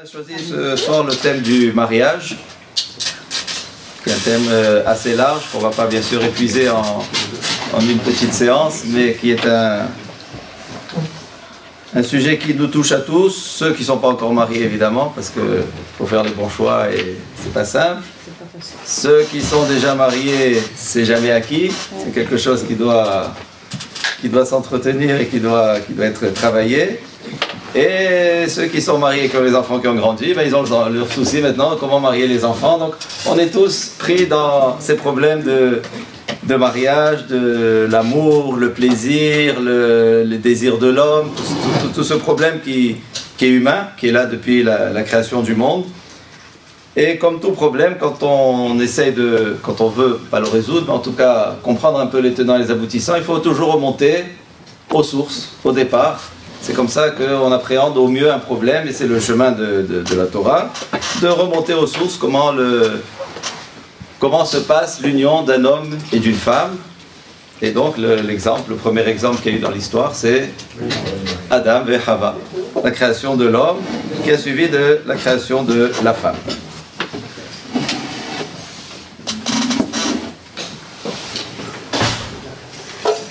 a choisi ce soir le thème du mariage, qui est un thème assez large, qu'on ne va pas bien sûr épuiser en une petite séance, mais qui est un sujet qui nous touche à tous, ceux qui ne sont pas encore mariés évidemment, parce qu'il faut faire les bons choix et c'est pas simple. Ceux qui sont déjà mariés, c'est jamais acquis, c'est quelque chose qui doit s'entretenir et qui doit être travaillé. Et ceux qui sont mariés et qui ont les enfants qui ont grandi, ben ils ont leur souci maintenant de comment marier les enfants. Donc on est tous pris dans ces problèmes de mariage, de l'amour, le plaisir, le désir de l'homme, tout ce problème qui est humain, qui est là depuis la création du monde. Et comme tout problème, quand on veut, pas le résoudre, mais en tout cas comprendre un peu les tenants et les aboutissants, il faut toujours remonter aux sources, au départ. C'est comme ça qu'on appréhende au mieux un problème, et c'est le chemin de la Torah, de remonter aux sources, comment se passe l'union d'un homme et d'une femme. Et donc le premier exemple qu'il y a eu dans l'histoire, c'est Adam et Hava, la création de l'homme qui a suivi de la création de la femme.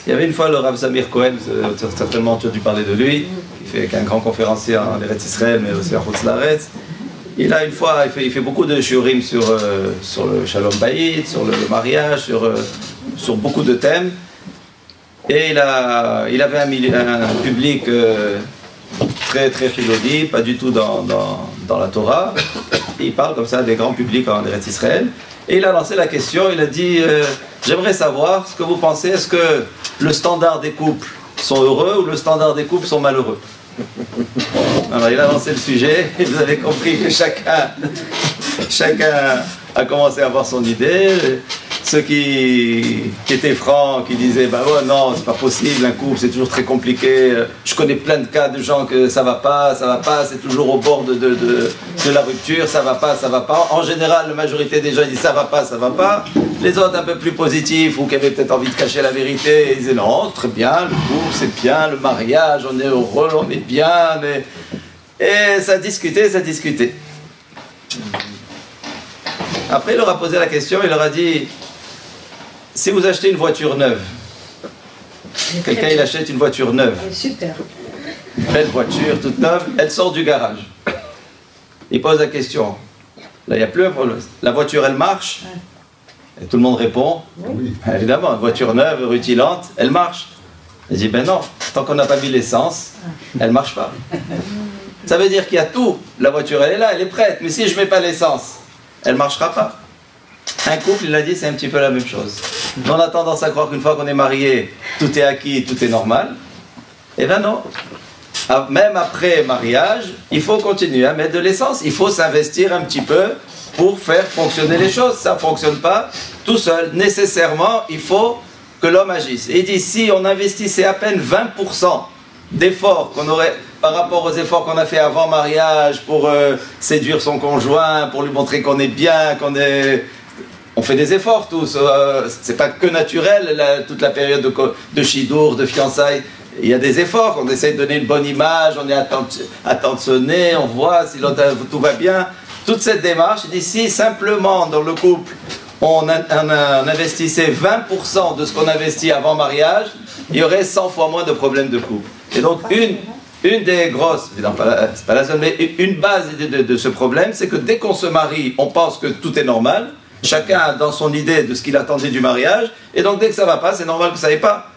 Il y avait une fois le Rav Zamir Cohen, certainement tu as dû parler de lui, qui est un grand conférencier en Eretz Israël, mais aussi en Chutz La'aretz. Il fait beaucoup de shiurim sur le Shalom Bayit, sur le mariage, sur beaucoup de thèmes. Et il avait un public très très chilodi, pas du tout dans la Torah. Il parle comme ça des grands publics en Eretz Israël. Et il a lancé la question, il a dit j'aimerais savoir ce que vous pensez, est-ce que le standard des couples sont heureux ou le standard des couples sont malheureux? Alors il a lancé le sujet et vous avez compris que chacun a commencé à avoir son idée. Ceux qui étaient francs, qui disaient bah ouais, non, c'est pas possible, un couple c'est toujours très compliqué. Je connais plein de cas de gens que ça va pas, c'est toujours au bord de la rupture, ça va pas. En général, la majorité des gens disent ça va pas. Les autres un peu plus positifs ou qui avaient peut-être envie de cacher la vérité, ils disaient non, c'est très bien, le couple c'est bien, le mariage, on est heureux, on est bien. Et ça discutait. Après, il leur a posé la question, il leur a dit si vous achetez une voiture neuve, quelqu'un il achète une voiture neuve, super, belle voiture, toute neuve, elle sort du garage. Il pose la question, là il n'y a plus un problème, la voiture elle marche? Et tout le monde répond oui. Évidemment, une voiture neuve, rutilante, elle marche. Il dit ben non, tant qu'on n'a pas mis l'essence, elle ne marche pas. Ça veut dire qu'il y a tout, la voiture elle est là, elle est prête, mais si je ne mets pas l'essence, elle ne marchera pas. Un couple, il a dit, c'est un petit peu la même chose. On a tendance à croire qu'une fois qu'on est marié, tout est acquis, tout est normal. Eh bien non. Même après mariage, il faut continuer à mettre de l'essence. Il faut s'investir un petit peu pour faire fonctionner les choses. Ça ne fonctionne pas tout seul. Nécessairement, il faut que l'homme agisse. Et il dit, si on investissait à peine 20% d'efforts qu'on aurait par rapport aux efforts qu'on a fait avant mariage pour séduire son conjoint, pour lui montrer qu'on est bien, on fait des efforts tous, c'est pas que naturel toute la période de chidour, de fiançailles, il y a des efforts, on essaie de donner une bonne image, on est attentionné, on voit si tout va bien, toute cette démarche, il dit si simplement dans le couple on investissait 20% de ce qu'on investit avant mariage, il y aurait 100 fois moins de problèmes de couple. Et donc une des grosses, c'est pas la seule, mais une base de ce problème, c'est que dès qu'on se marie, on pense que tout est normal, chacun a dans son idée de ce qu'il attendait du mariage, et donc dès que ça va pas, c'est normal que ça n'aille pas.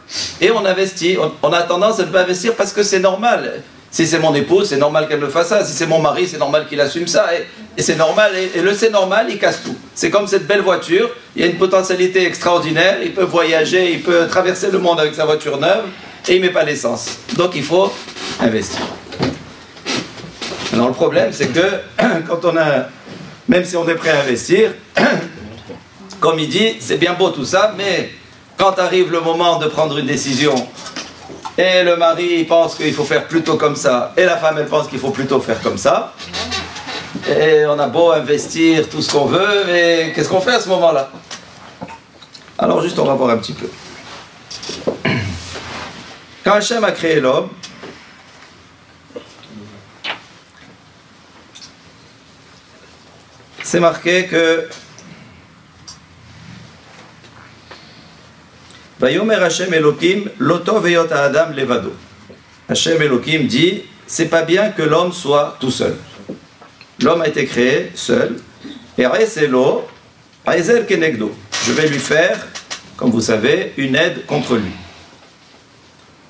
Et on investit, on a tendance à ne pas investir parce que c'est normal. Si c'est mon épouse, c'est normal qu'elle me fasse ça, si c'est mon mari, c'est normal qu'il assume ça, et c'est normal, et le c'est normal, il casse tout. C'est comme cette belle voiture, il y a une potentialité extraordinaire, il peut voyager, il peut traverser le monde avec sa voiture neuve, et il ne met pas l'essence. Donc il faut investir. Alors le problème, c'est que quand même si on est prêt à investir, comme il dit, c'est bien beau tout ça, mais quand arrive le moment de prendre une décision, et le mari pense qu'il faut faire plutôt comme ça, et la femme elle pense qu'il faut plutôt faire comme ça, et on a beau investir tout ce qu'on veut, mais qu'est-ce qu'on fait à ce moment-là? Alors juste on va voir un petit peu. Quand Hachem a créé l'homme, c'est marqué que Vayomer Hashem Elohim loto veyot Adam levado. Hashem Elohim dit, c'est pas bien que l'homme soit tout seul. L'homme a été créé seul. Et Aeselo, Aezel kenegdo. Je vais lui faire, comme vous savez, une aide contre lui.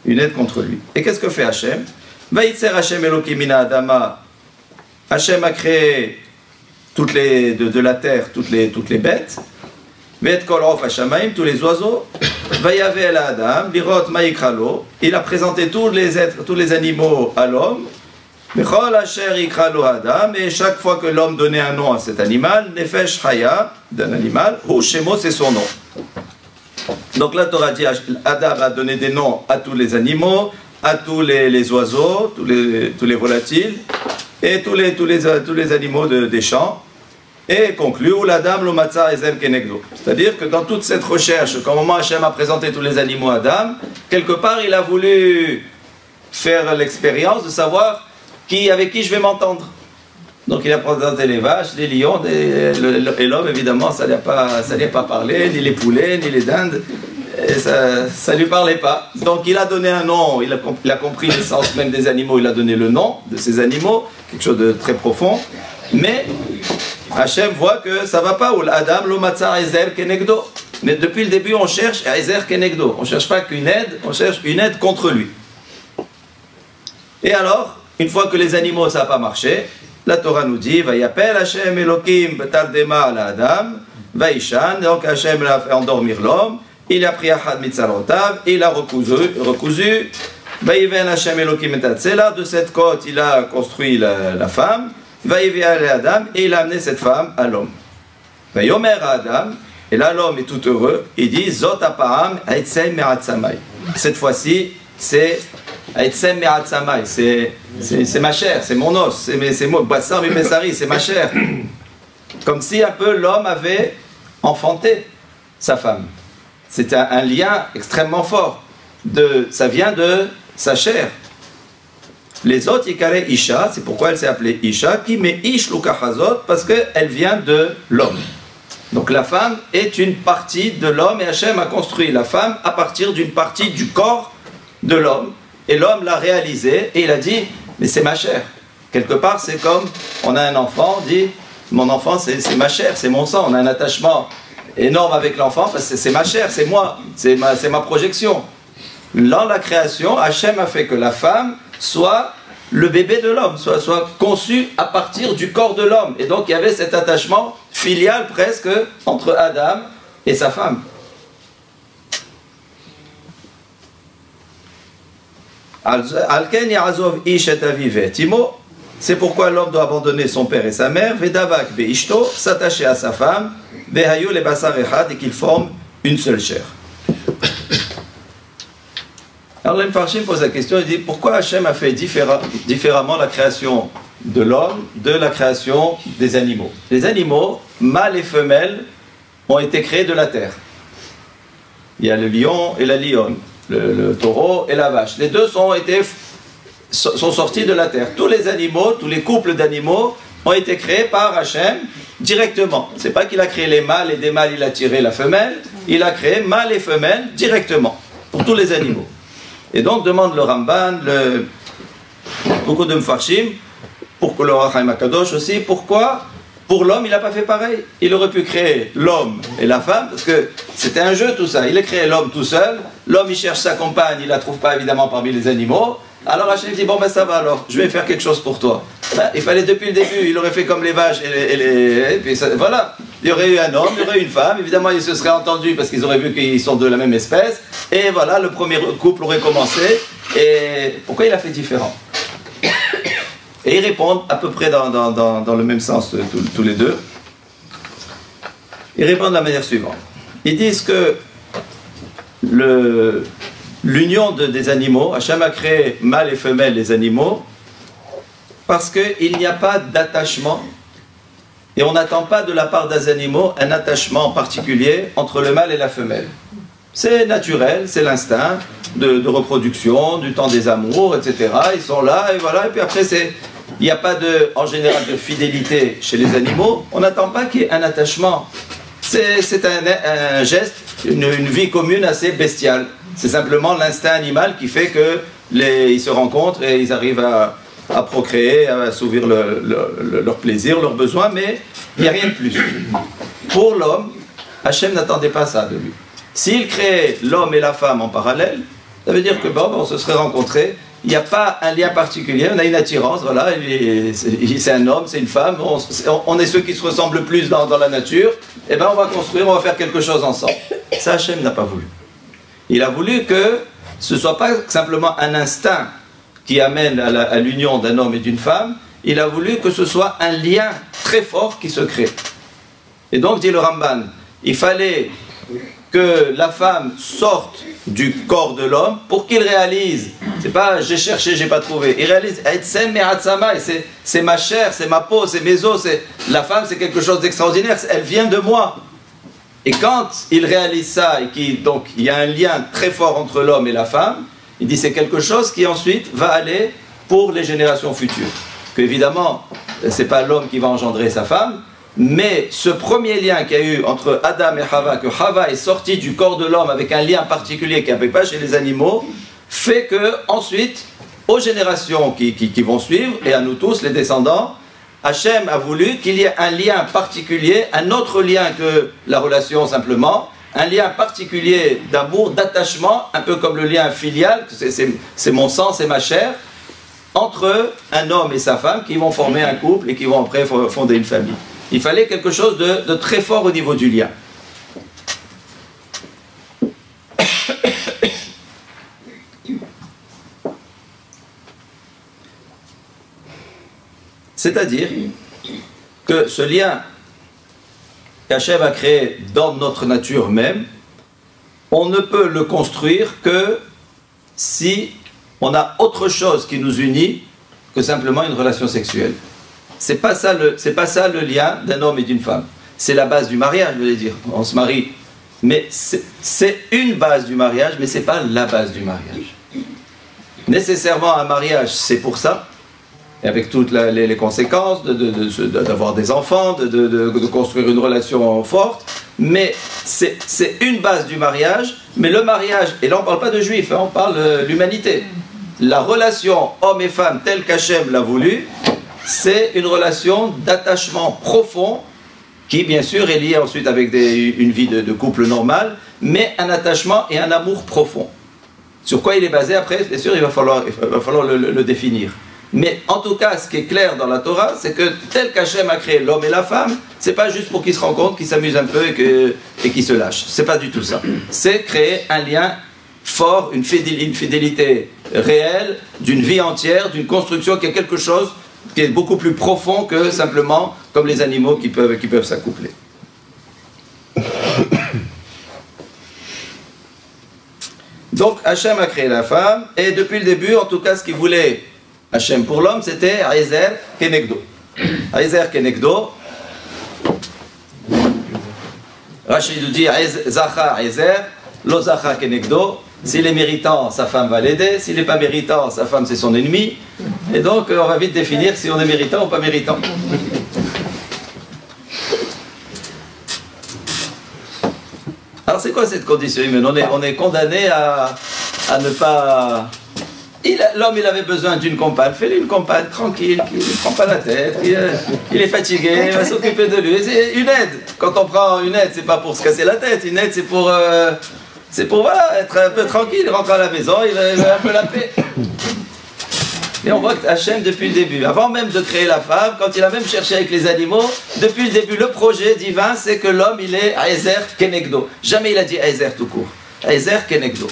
Une aide contre lui. Et qu'est-ce que fait Hashem? Vaïtser Hashem Elohim mina Adama. Hashem a créé de la terre toutes les bêtes. Vet kol of Hashamaim, tous les oiseaux. Vayave el Adam, lirot ma'ikralo. Il a présenté tous les êtres, tous les animaux à l'homme. Bechol asher ikralo Adam. Et chaque fois que l'homme donnait un nom à cet animal, nefesh chaya, d'un animal, ou shemo, c'est son nom. Donc la Torah dit, Adam a donné des noms à tous les animaux, à tous les oiseaux, tous les volatiles, et tous les animaux des champs. Et conclut, c'est-à-dire que dans toute cette recherche, quand moment Hachem a présenté tous les animaux à Adam, quelque part il a voulu faire l'expérience de savoir avec qui je vais m'entendre. Donc il a présenté les vaches, les lions, et l'homme évidemment ça n'allait pas parler, ni les poulets, ni les dindes, et ça ne lui parlait pas. Donc il a donné un nom, il a compris l'essence même des animaux, il a donné le nom de ces animaux, quelque chose de très profond, mais Hachem voit que ça ne va pas. Adam lo matza ezer kenegdo. Mais depuis le début, on cherche ezer kenegdo. On ne cherche pas qu'une aide, on cherche une aide contre lui. Et alors, une fois que les animaux, ça n'a pas marché, la Torah nous dit, Vayapel Hachem Elokim betardema ala Adam, Vaishan. Donc Hachem l'a fait endormir l'homme. Il a pris Ahad mitzarotav, il a recousu. Vayiven Hachem Elokim etatzela. De cette côte, il a construit la femme. Adam, et il a amené cette femme à l'homme. Vayomer Adam, et là l'homme est tout heureux, il dit Zot apaham haitzem me'atzamai. Cette fois-ci, c'est haitzem me'atzamai, c'est ma chair, c'est mon os, c'est moi, bassar mimesari, c'est ma chair. Comme si un peu l'homme avait enfanté sa femme. C'était un lien extrêmement fort. Ça vient de sa chair. Les autres, Yikare Isha, c'est pourquoi elle s'est appelée Isha, qui met Ish Lukachazot, parce qu'elle vient de l'homme. Donc la femme est une partie de l'homme, et Hachem a construit la femme à partir d'une partie du corps de l'homme. Et l'homme l'a réalisé, et il a dit, mais c'est ma chair. Quelque part, c'est comme, on a un enfant, on dit, mon enfant, c'est ma chair, c'est mon sang. On a un attachement énorme avec l'enfant, parce que c'est ma chair, c'est moi, c'est ma projection. Dans la création, Hachem a fait que la femme soit le bébé de l'homme, soit conçu à partir du corps de l'homme. Et donc il y avait cet attachement filial presque entre Adam et sa femme. C'est pourquoi l'homme doit abandonner son père et sa mère, Vedavak beishto, s'attacher à sa femme, Vehayu le basar echad, et qu'ils forment une seule chair. Alors le Mfarshim pose la question, il dit pourquoi Hachem a fait différemment la création de l'homme de la création des animaux. Les animaux, mâles et femelles, ont été créés de la terre. Il y a le lion et la lionne, le taureau et la vache. Les deux sont sortis de la terre. Tous les animaux, tous les couples d'animaux ont été créés par Hachem directement. C'est pas qu'il a créé les mâles et des mâles il a tiré la femelle, il a créé mâles et femelles directement pour tous les animaux. Et donc demande le Ramban, beaucoup de Mfarshim, pour le Rachaim Akadosh aussi, pourquoi pour l'homme il n'a pas fait pareil? Il aurait pu créer l'homme et la femme, parce que c'était un jeu tout ça. Il a créé l'homme tout seul, l'homme il cherche sa compagne, il ne la trouve pas évidemment parmi les animaux. Alors Hachem dit bon ben ça va alors, je vais faire quelque chose pour toi. Ben, il fallait depuis le début, il aurait fait comme les vaches et puis ça, voilà. Il y aurait eu un homme, il y aurait eu une femme, évidemment ils se seraient entendus parce qu'ils auraient vu qu'ils sont de la même espèce. Et voilà, le premier couple aurait commencé. Et pourquoi il a fait différent? Et ils répondent à peu près dans le même sens tous les deux. Ils répondent de la manière suivante. Ils disent que l'union des animaux, Hachem a créé mâle et femelle les animaux, parce qu'il n'y a pas d'attachement, et on n'attend pas de la part des animaux un attachement particulier entre le mâle et la femelle. C'est naturel, c'est l'instinct de reproduction, du temps des amours, etc. Ils sont là, et voilà, et puis après c'est il n'y a pas en général de fidélité chez les animaux, on n'attend pas qu'il y ait un attachement. C'est un geste, une vie commune assez bestiale. C'est simplement l'instinct animal qui fait qu'ils se rencontrent et ils arrivent à procréer, à assouvir leur plaisir, leurs besoins, mais il n'y a rien de plus. Pour l'homme, Hachem n'attendait pas ça de lui. S'il créait l'homme et la femme en parallèle, ça veut dire que on se serait rencontrés, il n'y a pas un lien particulier, on a une attirance, voilà, c'est un homme, c'est une femme, on est ceux qui se ressemblent le plus dans la nature, et bien on va construire, on va faire quelque chose ensemble. Ça, Hachem n'a pas voulu. Il a voulu que ce ne soit pas simplement un instinct qui amène à l'union d'un homme et d'une femme, il a voulu que ce soit un lien très fort qui se crée. Et donc, dit le Ramban, il fallait que la femme sorte du corps de l'homme pour qu'il réalise, c'est pas j'ai cherché, j'ai pas trouvé, il réalise, c'est ma chair, c'est ma peau, c'est mes os, la femme c'est quelque chose d'extraordinaire, elle vient de moi. Et quand il réalise ça, et donc il y a un lien très fort entre l'homme et la femme, il dit c'est quelque chose qui ensuite va aller pour les générations futures. Qu'évidemment, c'est pas l'homme qui va engendrer sa femme, mais ce premier lien qu'il y a eu entre Adam et Hava, que Hava est sorti du corps de l'homme avec un lien particulier qu'il n'y avait pas chez les animaux, fait que ensuite, aux générations qui vont suivre, et à nous tous, les descendants, Hachem a voulu qu'il y ait un lien particulier, un autre lien que la relation simplement, un lien particulier d'amour, d'attachement, un peu comme le lien filial, c'est mon sang, c'est ma chair, entre un homme et sa femme qui vont former un couple et qui vont après fonder une famille. Il fallait quelque chose de très fort au niveau du lien. C'est-à-dire que ce lien qu'Hachem a créé dans notre nature même, on ne peut le construire que si on a autre chose qui nous unit que simplement une relation sexuelle. C'est pas ça le lien d'un homme et d'une femme. C'est la base du mariage, je veux dire. On se marie. Mais c'est une base du mariage, mais c'est pas la base du mariage. Nécessairement, un mariage, c'est pour ça, et avec toutes les conséquences d'avoir des enfants, de construire une relation forte, mais c'est une base du mariage, mais le mariage, et là on ne parle pas de juifs, hein, on parle de l'humanité. La relation homme et femme telle qu'Hachem l'a voulu, c'est une relation d'attachement profond, qui bien sûr est liée ensuite avec une vie de couple normale, mais un attachement et un amour profond. Sur quoi il est basé après, bien sûr il va falloir le définir. Mais en tout cas, ce qui est clair dans la Torah, c'est que tel qu'Hachem a créé l'homme et la femme, c'est pas juste pour qu'ils se rencontrent, qu'ils s'amusent un peu et qu'ils se lâchent. C'est pas du tout ça. C'est créer un lien fort, une fidélité réelle, d'une vie entière, d'une construction qui est quelque chose qui est beaucoup plus profond que simplement comme les animaux qui peuvent s'accoupler. Donc Hachem a créé la femme, et depuis le début, en tout cas, ce qu'il voulait Hachem pour l'homme, c'était Aizer Kenegdo. Aizer Kenegdo. Rachid nous dit Zacha Aizer, Lo Zacha Kenegdo. S'il est méritant, sa femme va l'aider. S'il n'est pas méritant, sa femme c'est son ennemi. Et donc on va vite définir si on est méritant ou pas méritant. Alors c'est quoi cette condition humaine? On est condamné à ne pas... L'homme il avait besoin d'une compagne, fais-lui une compagne tranquille, qui ne prend pas la tête, il est fatigué, il va s'occuper de lui. C'est une aide. Quand on prend une aide, c'est pas pour se casser la tête, une aide c'est pour voilà, être un peu tranquille, rentrer à la maison, il a un peu la paix. Et on voit que Hachem depuis le début, avant même de créer la femme, quand il a même cherché avec les animaux, depuis le début, le projet divin, c'est que l'homme il est Aizer Kenegdo. Jamais il a dit Aizer tout court. Aizer Kenegdo.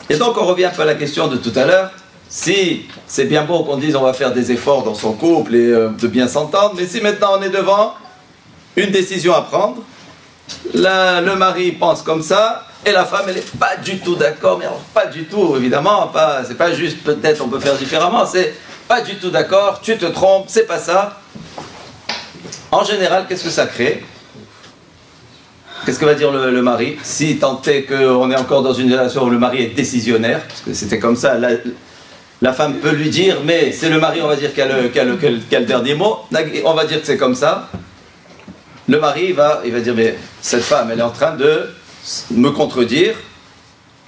Et donc on revient un peu à la question de tout à l'heure. Si c'est bien beau qu'on dise on va faire des efforts dans son couple et de bien s'entendre, mais si maintenant on est devant une décision à prendre, le mari pense comme ça et la femme elle n'est pas du tout d'accord, mais alors, pas du tout évidemment, c'est pas juste peut-être on peut faire différemment, c'est pas du tout d'accord, tu te trompes, c'est pas ça. En général, qu'est-ce que ça crée? Qu'est-ce que va dire le mari? Si tant est qu'on est encore dans une relation où le mari est décisionnaire, parce que c'était comme ça, La femme peut lui dire, mais c'est le mari, on va dire, qui a le dernier mot. On va dire que c'est comme ça. Le mari, il va dire, mais cette femme, elle est en train de me contredire.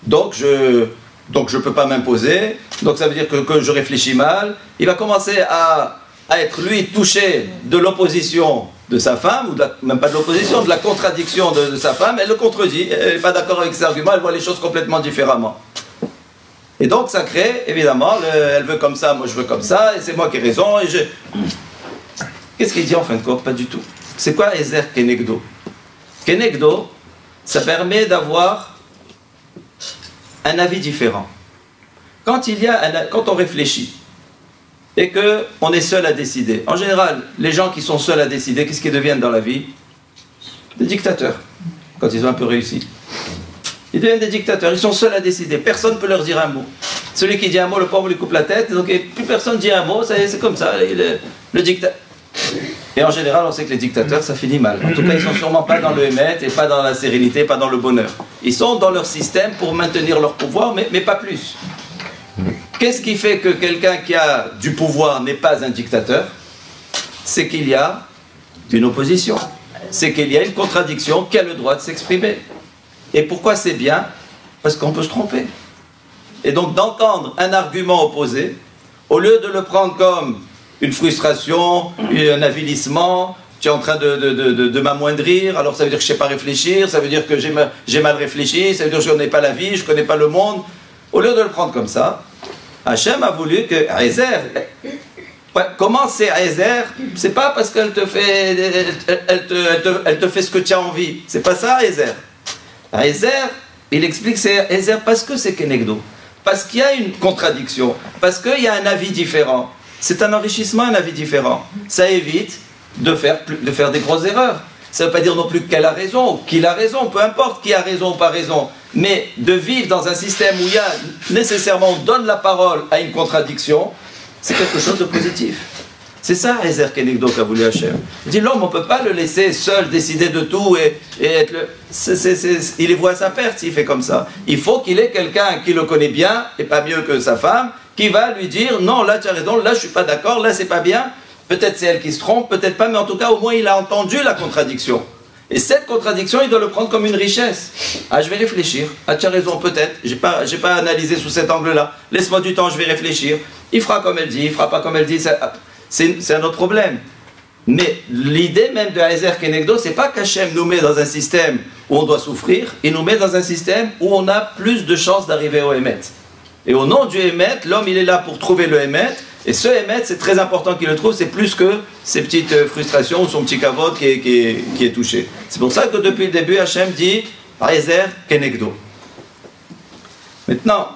Donc je peux pas m'imposer. Donc ça veut dire que je réfléchis mal. Il va commencer à être, lui, touché de l'opposition de sa femme, ou même pas de l'opposition, de la contradiction de sa femme. Elle le contredit, elle n'est pas d'accord avec ses arguments, elle voit les choses complètement différemment. Et donc ça crée, évidemment, elle veut comme ça, moi je veux comme ça, et c'est moi qui ai raison, et je... Qu'est-ce qu'il dit en fin de compte? Pas du tout. C'est quoi Ezer Kenegdo? Kenegdo, ça permet d'avoir un avis différent. Quand on réfléchit, et qu'on est seul à décider. En général, les gens qui sont seuls à décider, qu'est-ce qu'ils deviennent dans la vie? Des dictateurs, quand ils ont un peu réussi. Ils deviennent des dictateurs, ils sont seuls à décider, personne ne peut leur dire un mot. Celui qui dit un mot, le pauvre lui coupe la tête, donc plus personne dit un mot, c'est comme ça, le dictateur. Et en général, on sait que les dictateurs, ça finit mal. En tout cas, ils ne sont sûrement pas dans le émet, et pas dans la sérénité, pas dans le bonheur. Ils sont dans leur système pour maintenir leur pouvoir, mais pas plus. Qu'est-ce qui fait que quelqu'un qui a du pouvoir n'est pas un dictateur? C'est qu'il y a une opposition. C'est qu'il y a une contradiction qui a le droit de s'exprimer. Et pourquoi c'est bien? Parce qu'on peut se tromper. Et donc d'entendre un argument opposé, au lieu de le prendre comme une frustration, un avilissement, tu es en train de m'amoindrir, alors ça veut dire que je ne sais pas réfléchir, ça veut dire que j'ai mal réfléchi, ça veut dire que je ne connais pas la vie, je ne connais pas le monde. Au lieu de le prendre comme ça, Hachem a voulu que Ezer, comment c'est Ezer? C'est pas parce qu'elle te fait, elle te fait ce que tu as envie. C'est pas ça Ezer. Ezer, il explique c'est Ezer parce que c'est Kenegdo. Parce qu'il y a une contradiction, parce qu'il y a un avis différent. C'est un enrichissement, un avis différent. Ça évite de faire des grosses erreurs. Ça ne veut pas dire non plus qu'elle a raison, ou qu'il a raison, peu importe qui a raison ou pas raison. Mais de vivre dans un système où il y a nécessairement, on donne la parole à une contradiction, c'est quelque chose de positif. C'est ça, Ezer Kenegdo qu'a voulu Hachem. Il dit l'homme, on ne peut pas le laisser seul décider de tout et être il voit sa perte s'il fait comme ça. Il faut qu'il ait quelqu'un qui le connaît bien, et pas mieux que sa femme, qui va lui dire non, là tu as raison, là je ne suis pas d'accord, là c'est pas bien. Peut-être c'est elle qui se trompe, peut-être pas, mais en tout cas au moins il a entendu la contradiction. Et cette contradiction, il doit le prendre comme une richesse. Ah, je vais réfléchir. Ah, tu as raison, peut-être. J'ai pas analysé sous cet angle-là. Laisse-moi du temps, je vais réfléchir. Il fera comme elle dit, il fera pas comme elle dit. C'est un autre problème. Mais l'idée même de Ezer Kenegdo, c'est pas qu'Hachem nous met dans un système où on doit souffrir, il nous met dans un système où on a plus de chances d'arriver au Hémet. Et au nom du Hémet, l'homme, il est là pour trouver le Hémet. Et ce Hémet, c'est très important qu'il le trouve, c'est plus que ses petites frustrations ou son petit kavod qui est touché. C'est pour ça que depuis le début, Hachem dit Ezer Kenegdo. Maintenant,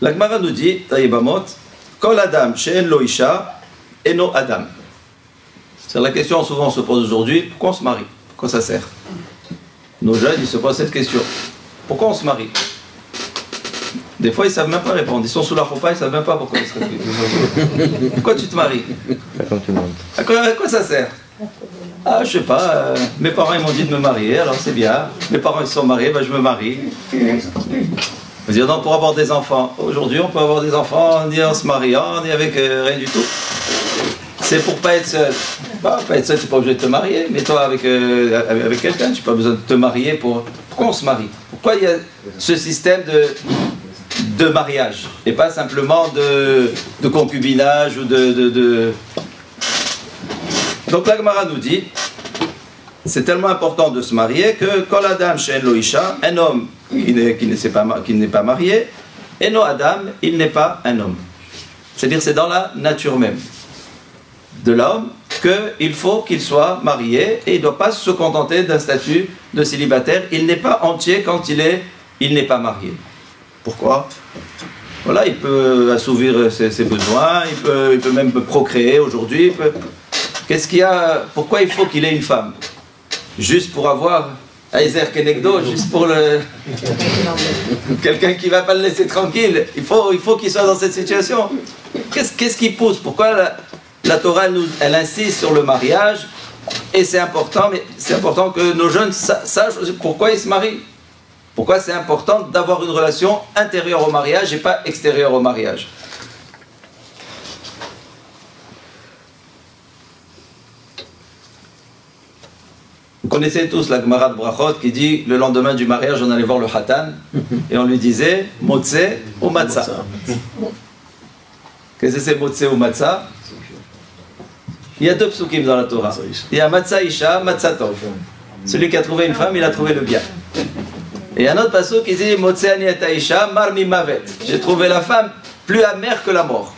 la Gemara nous dit, Taïbamot, Kol Adam, She'en Lo Isha, Eno Adam. C'est la question souvent on se pose aujourd'hui, pourquoi on se marie? Pourquoi ça sert? Nos jeunes, ils se posent cette question. Pourquoi on se marie? Des fois, ils ne savent même pas répondre. Ils sont sous la roupa, ils ne savent même pas pourquoi ils se marient. Pourquoi tu te maries? À quoi ça sert? Ah, je sais pas, mes parents ils m'ont dit de me marier, alors c'est bien. Mes parents ils se sont mariés, ben je me marie. Vous dire non, pour avoir des enfants. Aujourd'hui, on peut avoir des enfants ni en se mariant, ni avec rien du tout. C'est pour pas être seul. Bah, pas être seul, tu n'es pas obligé de te marier. Mais toi, avec quelqu'un, tu n'as pas besoin de te marier pour... Pourquoi on se marie? Pourquoi il y a ce système de mariage? Et pas simplement de concubinage ou Donc la Gemara nous dit, c'est tellement important de se marier que Kol Adam She'en Lo Isha, un homme qui n'est pas marié, Eno Adam, il n'est pas un homme. C'est-à-dire c'est dans la nature même de l'homme qu'il faut qu'il soit marié et il ne doit pas se contenter d'un statut de célibataire. Il n'est pas entier quand il n'est pas marié. Pourquoi? Voilà, il peut assouvir ses besoins, il peut même procréer aujourd'hui. Qu'est-ce qu'il y a? Pourquoi il faut qu'il ait une femme? Juste pour avoir Ezer Kenegdo, juste pour quelqu'un qui ne va pas le laisser tranquille. Il faut qu'il soit dans cette situation. Qu'est-ce qui pousse? Pourquoi la Torah elle insiste sur le mariage Et c'est important, mais c'est important que nos jeunes sachent pourquoi ils se marient. Pourquoi c'est important d'avoir une relation intérieure au mariage et pas extérieure au mariage. Vous connaissez tous la Gemara de Brachot qui dit le lendemain du mariage on allait voir le Hatan et on lui disait Motze ou Matzah. Qu'est-ce que c'est Motze ou Matzah? Il y a deux psukim dans la Torah. Il y a Matzah Isha, Matzah Tov. Celui qui a trouvé une femme, il a trouvé le bien. Et un autre pasuk qui dit Motze ani et Isha, mar mi mavet. J'ai trouvé la femme plus amère que la mort.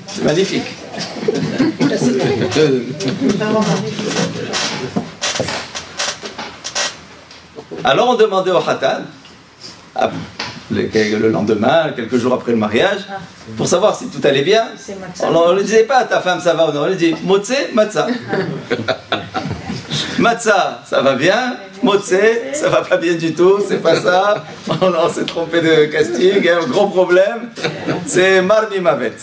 C'est magnifique. Alors on demandait au Hatan, le lendemain, quelques jours après le mariage, pour savoir si tout allait bien. On ne disait pas à ta femme ça va ou non, on lui dit Motze, Matzah. Matzah, ça va bien. Motze, ça va pas bien du tout, c'est pas ça. On s'est trompé de casting, il y a un gros problème. C'est Marmi Mavet.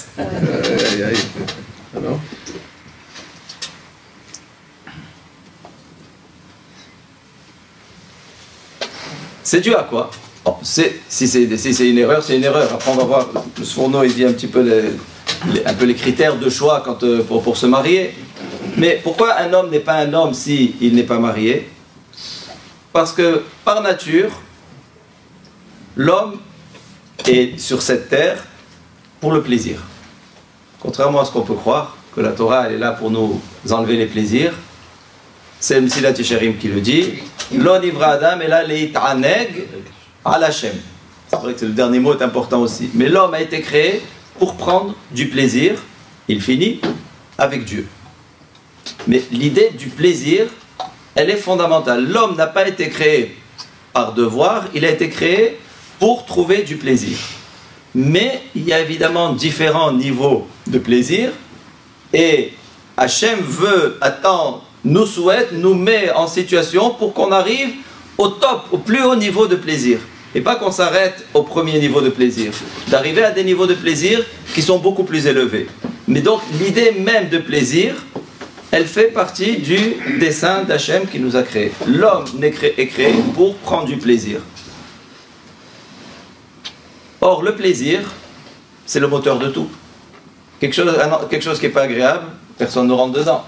C'est dû à quoi? Bon, si c'est une erreur, c'est une erreur. Après, on va voir, le Sforno, il dit un petit peu les critères de choix pour se marier. Mais pourquoi un homme n'est pas un homme s'il n'est pas marié? Parce que, par nature, l'homme est sur cette terre pour le plaisir. Contrairement à ce qu'on peut croire, que la Torah elle est là pour nous enlever les plaisirs, c'est Msilat Yesharim qui le dit. Lo nivra Adam et là leit'aneg al Hashem. C'est vrai que le dernier mot est important aussi. Mais l'homme a été créé pour prendre du plaisir. Il finit avec Dieu. Mais l'idée du plaisir, elle est fondamentale. L'homme n'a pas été créé par devoir, il a été créé pour trouver du plaisir. Mais il y a évidemment différents niveaux de plaisir. Et Hachem veut attendre, nous souhaite, nous met en situation pour qu'on arrive au top, au plus haut niveau de plaisir. Et pas qu'on s'arrête au premier niveau de plaisir. D'arriver à des niveaux de plaisir qui sont beaucoup plus élevés. Mais donc l'idée même de plaisir, elle fait partie du dessein d'Hachem qui nous a créés. L'homme est créé pour prendre du plaisir. Or le plaisir, c'est le moteur de tout. Quelque chose qui n'est pas agréable, personne ne rentre dedans.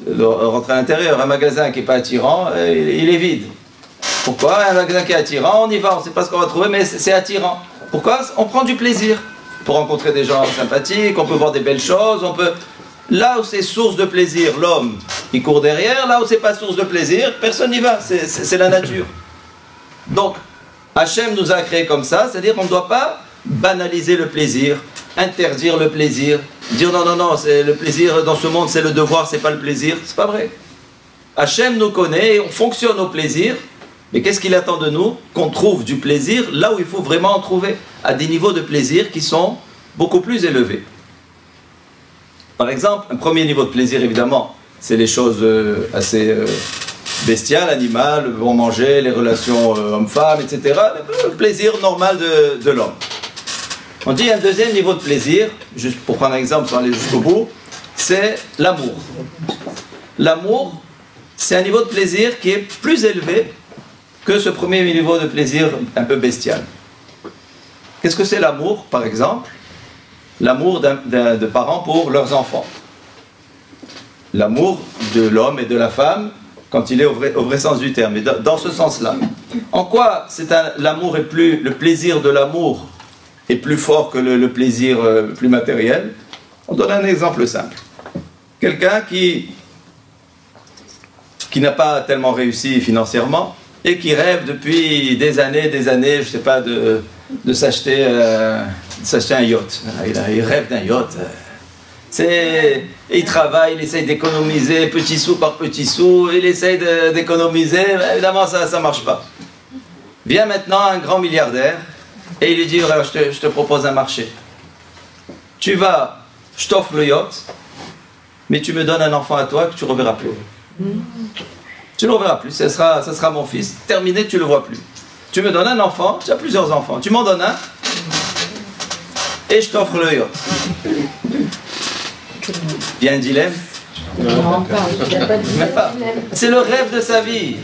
Rentrer à l'intérieur, un magasin qui n'est pas attirant, il est vide. Pourquoi? Un magasin qui est attirant, on y va, on ne sait pas ce qu'on va trouver, mais c'est attirant. Pourquoi? On prend du plaisir. On peut rencontrer des gens sympathiques, on peut voir des belles choses, on peut... Là où c'est source de plaisir, l'homme, il court derrière. Là où c'est pas source de plaisir, personne n'y va. C'est la nature. Donc, Hachem nous a créés comme ça, c'est-à-dire qu'on ne doit pas banaliser le plaisir, interdire le plaisir, dire non, non, non, c'est le plaisir dans ce monde, c'est le devoir, c'est pas le plaisir. C'est pas vrai. Hachem nous connaît, on fonctionne au plaisir, mais qu'est-ce qu'il attend de nous? Qu'on trouve du plaisir là où il faut vraiment en trouver, à des niveaux de plaisir qui sont beaucoup plus élevés. Par exemple, un premier niveau de plaisir, évidemment, c'est les choses assez bestiales, animales, le bon manger, les relations hommes-femmes, etc. Le plaisir normal de l'homme. On dit un deuxième niveau de plaisir, juste pour prendre un exemple sans aller jusqu'au bout, c'est l'amour. L'amour, c'est un niveau de plaisir qui est plus élevé que ce premier niveau de plaisir un peu bestial. Qu'est-ce que c'est l'amour, par exemple? L'amour de parents pour leurs enfants. L'amour de l'homme et de la femme quand il est au vrai sens du terme. Et dans ce sens-là. En quoi l'amour est plus... Le plaisir de l'amour est plus fort que le plaisir plus matériel? On donne un exemple simple. Quelqu'un qui n'a pas tellement réussi financièrement et qui rêve depuis des années, je ne sais pas, de s'acheter un yacht. Il rêve d'un yacht. Il travaille, il essaye d'économiser petit sou par petit sou, il essaye d'économiser, évidemment ça ne marche pas. Vient maintenant un grand milliardaire et il lui dit, alors, je te propose un marché. Tu vas, je t'offre le yacht, mais tu me donnes un enfant à toi que tu ne reverras plus. Tu ne le reverras plus, ça sera mon fils, terminé, tu ne le vois plus. Tu me donnes un enfant, tu as plusieurs enfants, tu m'en donnes un, et je t'offre le yacht. Il y a un dilemme. C'est le rêve de sa vie.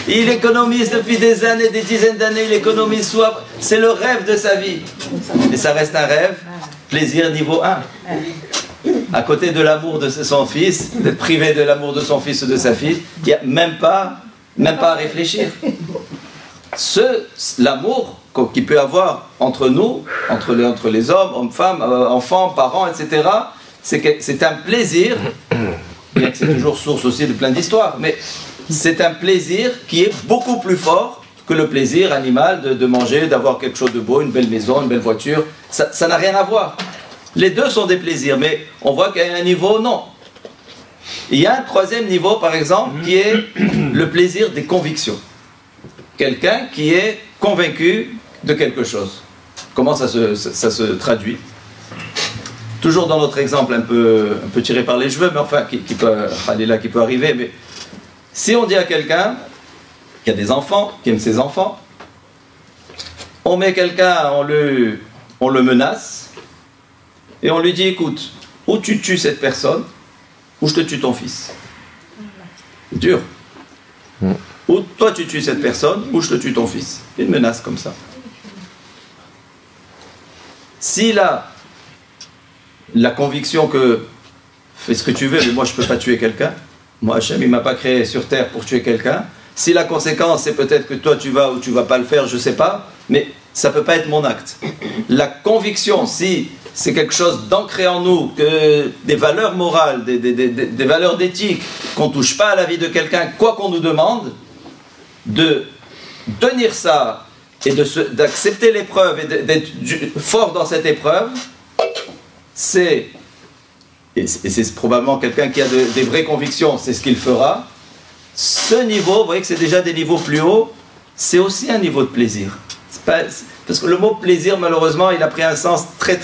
Il économise depuis des années, des dizaines d'années, il économise soit. C'est le rêve de sa vie. Et ça reste un rêve, plaisir niveau 1. À côté de l'amour de son fils, d'être privé de l'amour de son fils ou de sa fille, il n'y a même pas à réfléchir. L'amour qu'il peut y avoir entre nous, entre les hommes, femmes, enfants, parents, etc., c'est un plaisir, bien que c'est toujours source aussi de plein d'histoires, mais c'est un plaisir qui est beaucoup plus fort que le plaisir animal de manger, d'avoir quelque chose de beau, une belle maison, une belle voiture. Ça n'a rien à voir. Les deux sont des plaisirs, mais on voit qu'il y a un niveau, non. Il y a un troisième niveau, par exemple, qui est le plaisir des convictions. Quelqu'un qui est convaincu de quelque chose. Comment ça se traduit? Toujours dans notre exemple un peu tiré par les cheveux, mais enfin, qui peut arriver. Mais si on dit à quelqu'un qui a des enfants, qui aime ses enfants, on met quelqu'un, on le menace, et on lui dit, écoute, ou tu tues cette personne, ou je te tue ton fils. C'est dur. Ou toi tu tues cette personne, ou je te tue ton fils. Une menace comme ça. S'il a la conviction que fais ce que tu veux, mais moi je ne peux pas tuer quelqu'un, moi Hachem il ne m'a pas créé sur terre pour tuer quelqu'un, si la conséquence c'est peut-être que toi tu vas ou tu ne vas pas le faire, je ne sais pas, mais ça ne peut pas être mon acte. La conviction, si c'est quelque chose d'ancré en nous, que des valeurs morales, des valeurs d'éthique, qu'on ne touche pas à la vie de quelqu'un, quoi qu'on nous demande, de tenir ça et d'accepter l'épreuve et d'être fort dans cette épreuve, et c'est probablement quelqu'un qui a des vraies convictions, c'est ce qu'il fera. Ce niveau, vous voyez que c'est déjà des niveaux plus hauts, c'est aussi un niveau de plaisir. Parce que le mot plaisir, malheureusement, il a pris un sens très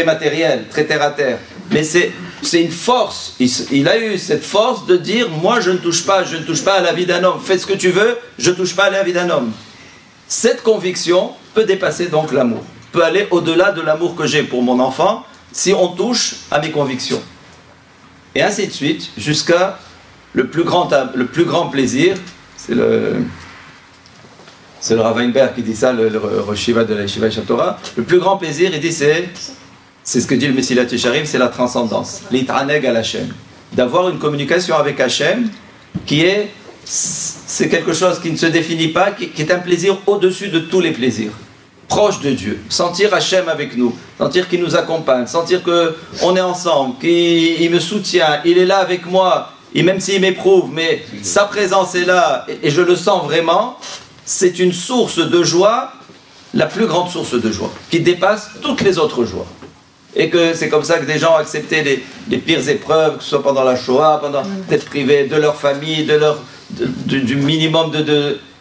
matériel, très terre à terre. Mais c'est une force. Il a eu cette force de dire, moi je ne touche pas à la vie d'un homme. Fais ce que tu veux, je ne touche pas à la vie d'un homme. Cette conviction peut dépasser donc l'amour. Peut aller au-delà de l'amour que j'ai pour mon enfant, si on touche à mes convictions. Et ainsi de suite, jusqu'à le plus grand plaisir, c'est le Rav Weinberg qui dit ça, le Rosh Yeshiva de la Yeshiva Aish HaTorah. Le plus grand plaisir, il dit, c'est ce que dit le Mesilat Yesharim, c'est la transcendance. L'it'aneg al Hashem. D'avoir une communication avec Hashem c'est quelque chose qui ne se définit pas, qui est un plaisir au-dessus de tous les plaisirs. Proche de Dieu. Sentir Hashem avec nous. Sentir qu'il nous accompagne. Sentir qu'on est ensemble, qu'il me soutient, il est là avec moi, et même s'il m'éprouve, mais sa présence est là, et je le sens vraiment. C'est une source de joie, la plus grande source de joie, qui dépasse toutes les autres joies. Et que c'est comme ça que des gens ont accepté les pires épreuves, que ce soit pendant la Shoah, d'être privés de leur famille, du minimum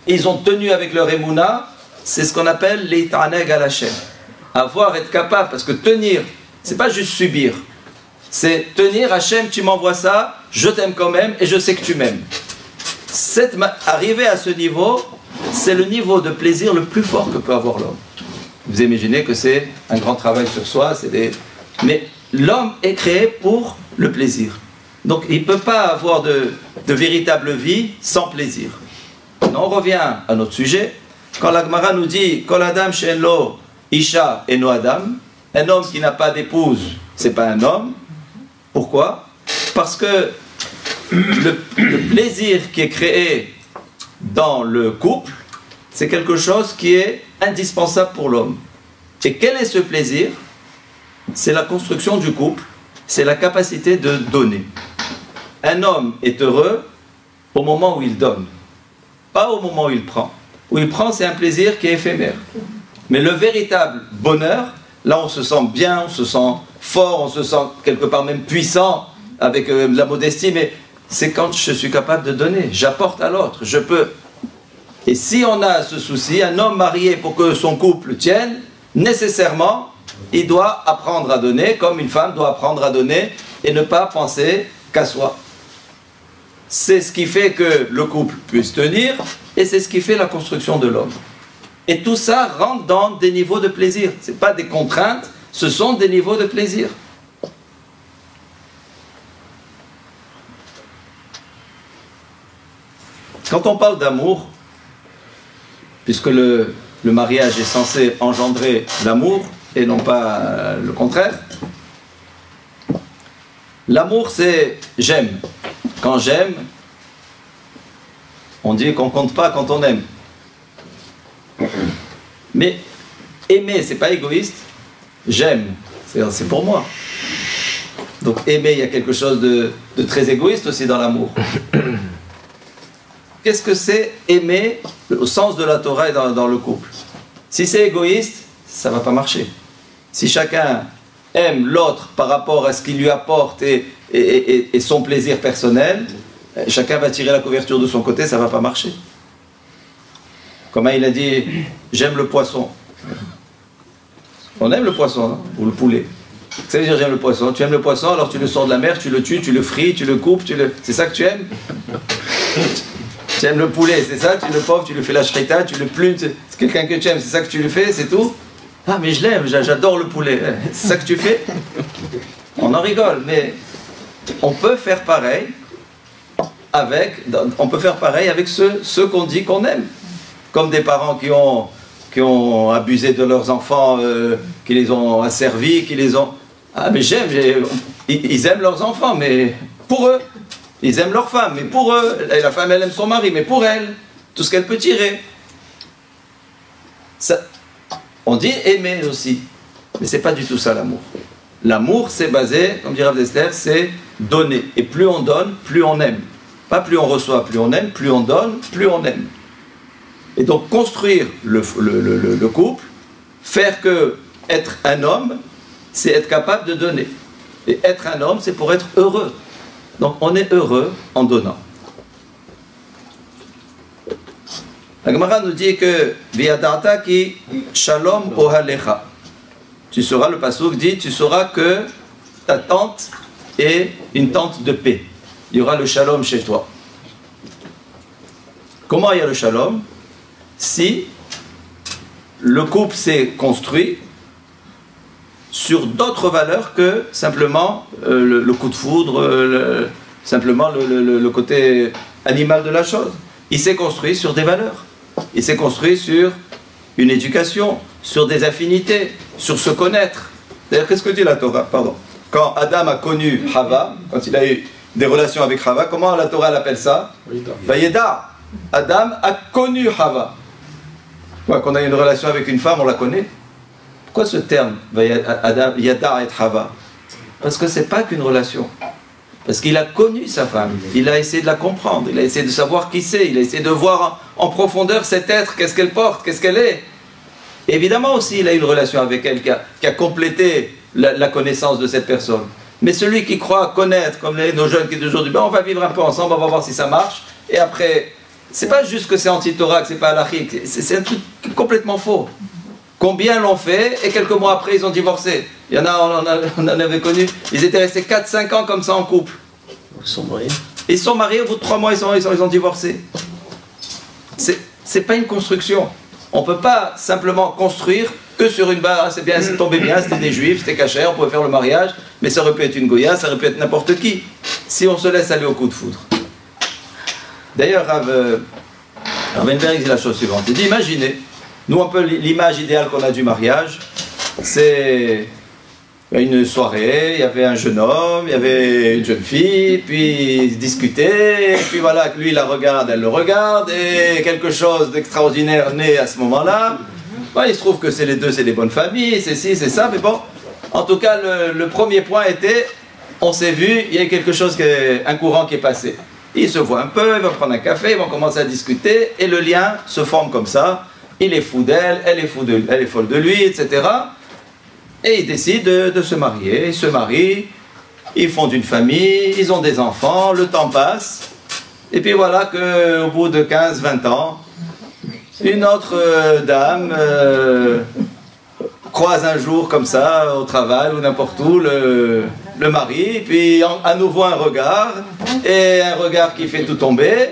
ils ont tenu avec leur émouna. C'est ce qu'on appelle l'it'aneg al Hashem. Être capable, parce que tenir, c'est pas juste subir. C'est tenir, Hashem, tu m'envoies ça, je t'aime quand même, et je sais que tu m'aimes. Arriver à ce niveau, c'est le niveau de plaisir le plus fort que peut avoir l'homme. Vous imaginez que c'est un grand travail sur soi, mais l'homme est créé pour le plaisir. Donc il ne peut pas avoir de véritable vie sans plaisir. On revient à notre sujet. Quand la Gemara nous dit « Kol adam she'en lo isha eno adam », un homme qui n'a pas d'épouse, c'est pas un homme. Pourquoi? Parce que le plaisir qui est créé dans le couple, c'est quelque chose qui est indispensable pour l'homme. Et quel est ce plaisir? C'est la construction du couple, c'est la capacité de donner. Un homme est heureux au moment où il donne, pas au moment où il prend. Où il prend, c'est un plaisir qui est éphémère. Mais le véritable bonheur, là on se sent bien, on se sent fort, on se sent quelque part même puissant, avec de la modestie, mais c'est quand je suis capable de donner, j'apporte à l'autre, je peux. Et si on a ce souci, un homme marié, pour que son couple tienne, nécessairement, il doit apprendre à donner, comme une femme doit apprendre à donner, et ne pas penser qu'à soi. C'est ce qui fait que le couple puisse tenir, et c'est ce qui fait la construction de l'homme. Et tout ça rentre dans des niveaux de plaisir. Ce n'est pas des contraintes, ce sont des niveaux de plaisir. Quand on parle d'amour, puisque le mariage est censé engendrer l'amour et non pas le contraire, l'amour c'est j'aime. Quand j'aime, on dit qu'on ne compte pas quand on aime. Mais aimer, c'est pas égoïste. J'aime, c'est pour moi. Donc aimer, il y a quelque chose de très égoïste aussi dans l'amour. Qu'est-ce que c'est aimer au sens de la Torah et dans le couple? Si c'est égoïste, ça ne va pas marcher. Si chacun aime l'autre par rapport à ce qu'il lui apporte et son plaisir personnel, chacun va tirer la couverture de son côté, ça ne va pas marcher. Comment il a dit, j'aime le poisson. On aime le poisson, non? Ou le poulet. Ça veut dire j'aime le poisson. Tu aimes le poisson, alors tu le sors de la mer, tu le tues, tu le frites, tu le coupes, c'est ça que tu aimes? Tu aimes le poulet, c'est ça? Tu le pauvres, tu le fais la shrita, tu le plumes, c'est quelqu'un que tu aimes, c'est ça que tu le fais, c'est tout? Ah mais je l'aime, j'adore le poulet. C'est ça que tu fais? On en rigole, mais on peut faire pareil avec ceux qu'on dit qu'on aime. Comme des parents qui ont abusé de leurs enfants, qui les ont asservis, qui les ont... Ah mais ils aiment leurs enfants, mais pour eux. Ils aiment leur femme, mais pour eux. Et la femme, elle aime son mari, mais pour elle. Tout ce qu'elle peut tirer. Ça, on dit aimer aussi. Mais c'est pas du tout ça l'amour. L'amour, c'est basé, comme dit Rav Dessler, c'est donner. Et plus on donne, plus on aime. Pas plus on reçoit, plus on aime. Plus on donne, plus on aime. Et donc construire le couple, faire que être un homme, c'est être capable de donner. Et être un homme, c'est pour être heureux. Donc on est heureux en donnant. La Gemara nous dit que Viadarta ki shalom ohalecha. Tu sauras, le passouk dit, tu sauras que ta tente est une tente de paix. Il y aura le shalom chez toi. Comment il y a le shalom? Si le couple s'est construit sur d'autres valeurs que simplement le coup de foudre, simplement le côté animal de la chose. Il s'est construit sur des valeurs. Il s'est construit sur une éducation, sur des affinités, sur se connaître. D'ailleurs, qu'est-ce que dit la Torah? Pardon. Quand Adam a connu Hava, quand il a eu des relations avec Hava, comment la Torah l'appelle ça? Vayeda. Adam a connu Hava. Ouais, quand on a une relation avec une femme, on la connaît. Pourquoi ce terme, Adam, Yada et Hava? Parce que c'est pas qu'une relation. Parce qu'il a connu sa femme, il a essayé de la comprendre, il a essayé de savoir qui c'est, il a essayé de voir en profondeur cet être, qu'est-ce qu'elle porte, qu'est-ce qu'elle est. Et évidemment aussi, il a eu une relation avec elle qui a complété la connaissance de cette personne. Mais celui qui croit connaître, comme nos jeunes qui disent aujourd'hui, ben on va vivre un peu ensemble, on va voir si ça marche, et après, c'est pas juste que c'est anti-Torah, que c'est pas halachique, c'est un truc complètement faux. Combien l'ont fait, et quelques mois après, ils ont divorcé. Il y en a, on en avait connu, ils étaient restés 4-5 ans comme ça en couple. Ils sont mariés. Ils sont mariés, au bout de 3 mois, ils ont divorcé. C'est pas une construction. On peut pas simplement construire que sur une base, c'est bien, c'est tombé bien, c'était des juifs, c'était caché, on pouvait faire le mariage, mais ça aurait pu être une goya, ça aurait pu être n'importe qui, si on se laisse aller au coup de foudre. D'ailleurs, Rav Weinberg dit la chose suivante, il dit, imaginez, nous un peu l'image idéale qu'on a du mariage, c'est une soirée, il y avait un jeune homme, il y avait une jeune fille, puis ils discutaient, et puis voilà, lui il la regarde, elle le regarde, et quelque chose d'extraordinaire naît à ce moment-là. Bon, il se trouve que c'est les deux, c'est des bonnes familles, c'est ci, c'est ça, mais bon, en tout cas, le premier point était, on s'est vu, il y a quelque chose, un courant qui est passé. Ils se voient un peu, ils vont prendre un café, ils vont commencer à discuter, et le lien se forme comme ça. Il est fou d'elle, elle est folle de lui, etc. Et ils décident de se marier. Ils se marient, ils fondent une famille, ils ont des enfants, le temps passe. Et puis voilà qu'au bout de 15-20 ans, une autre dame croise un jour comme ça, au travail ou n'importe où, le mari, puis à nouveau un regard, et un regard qui fait tout tomber.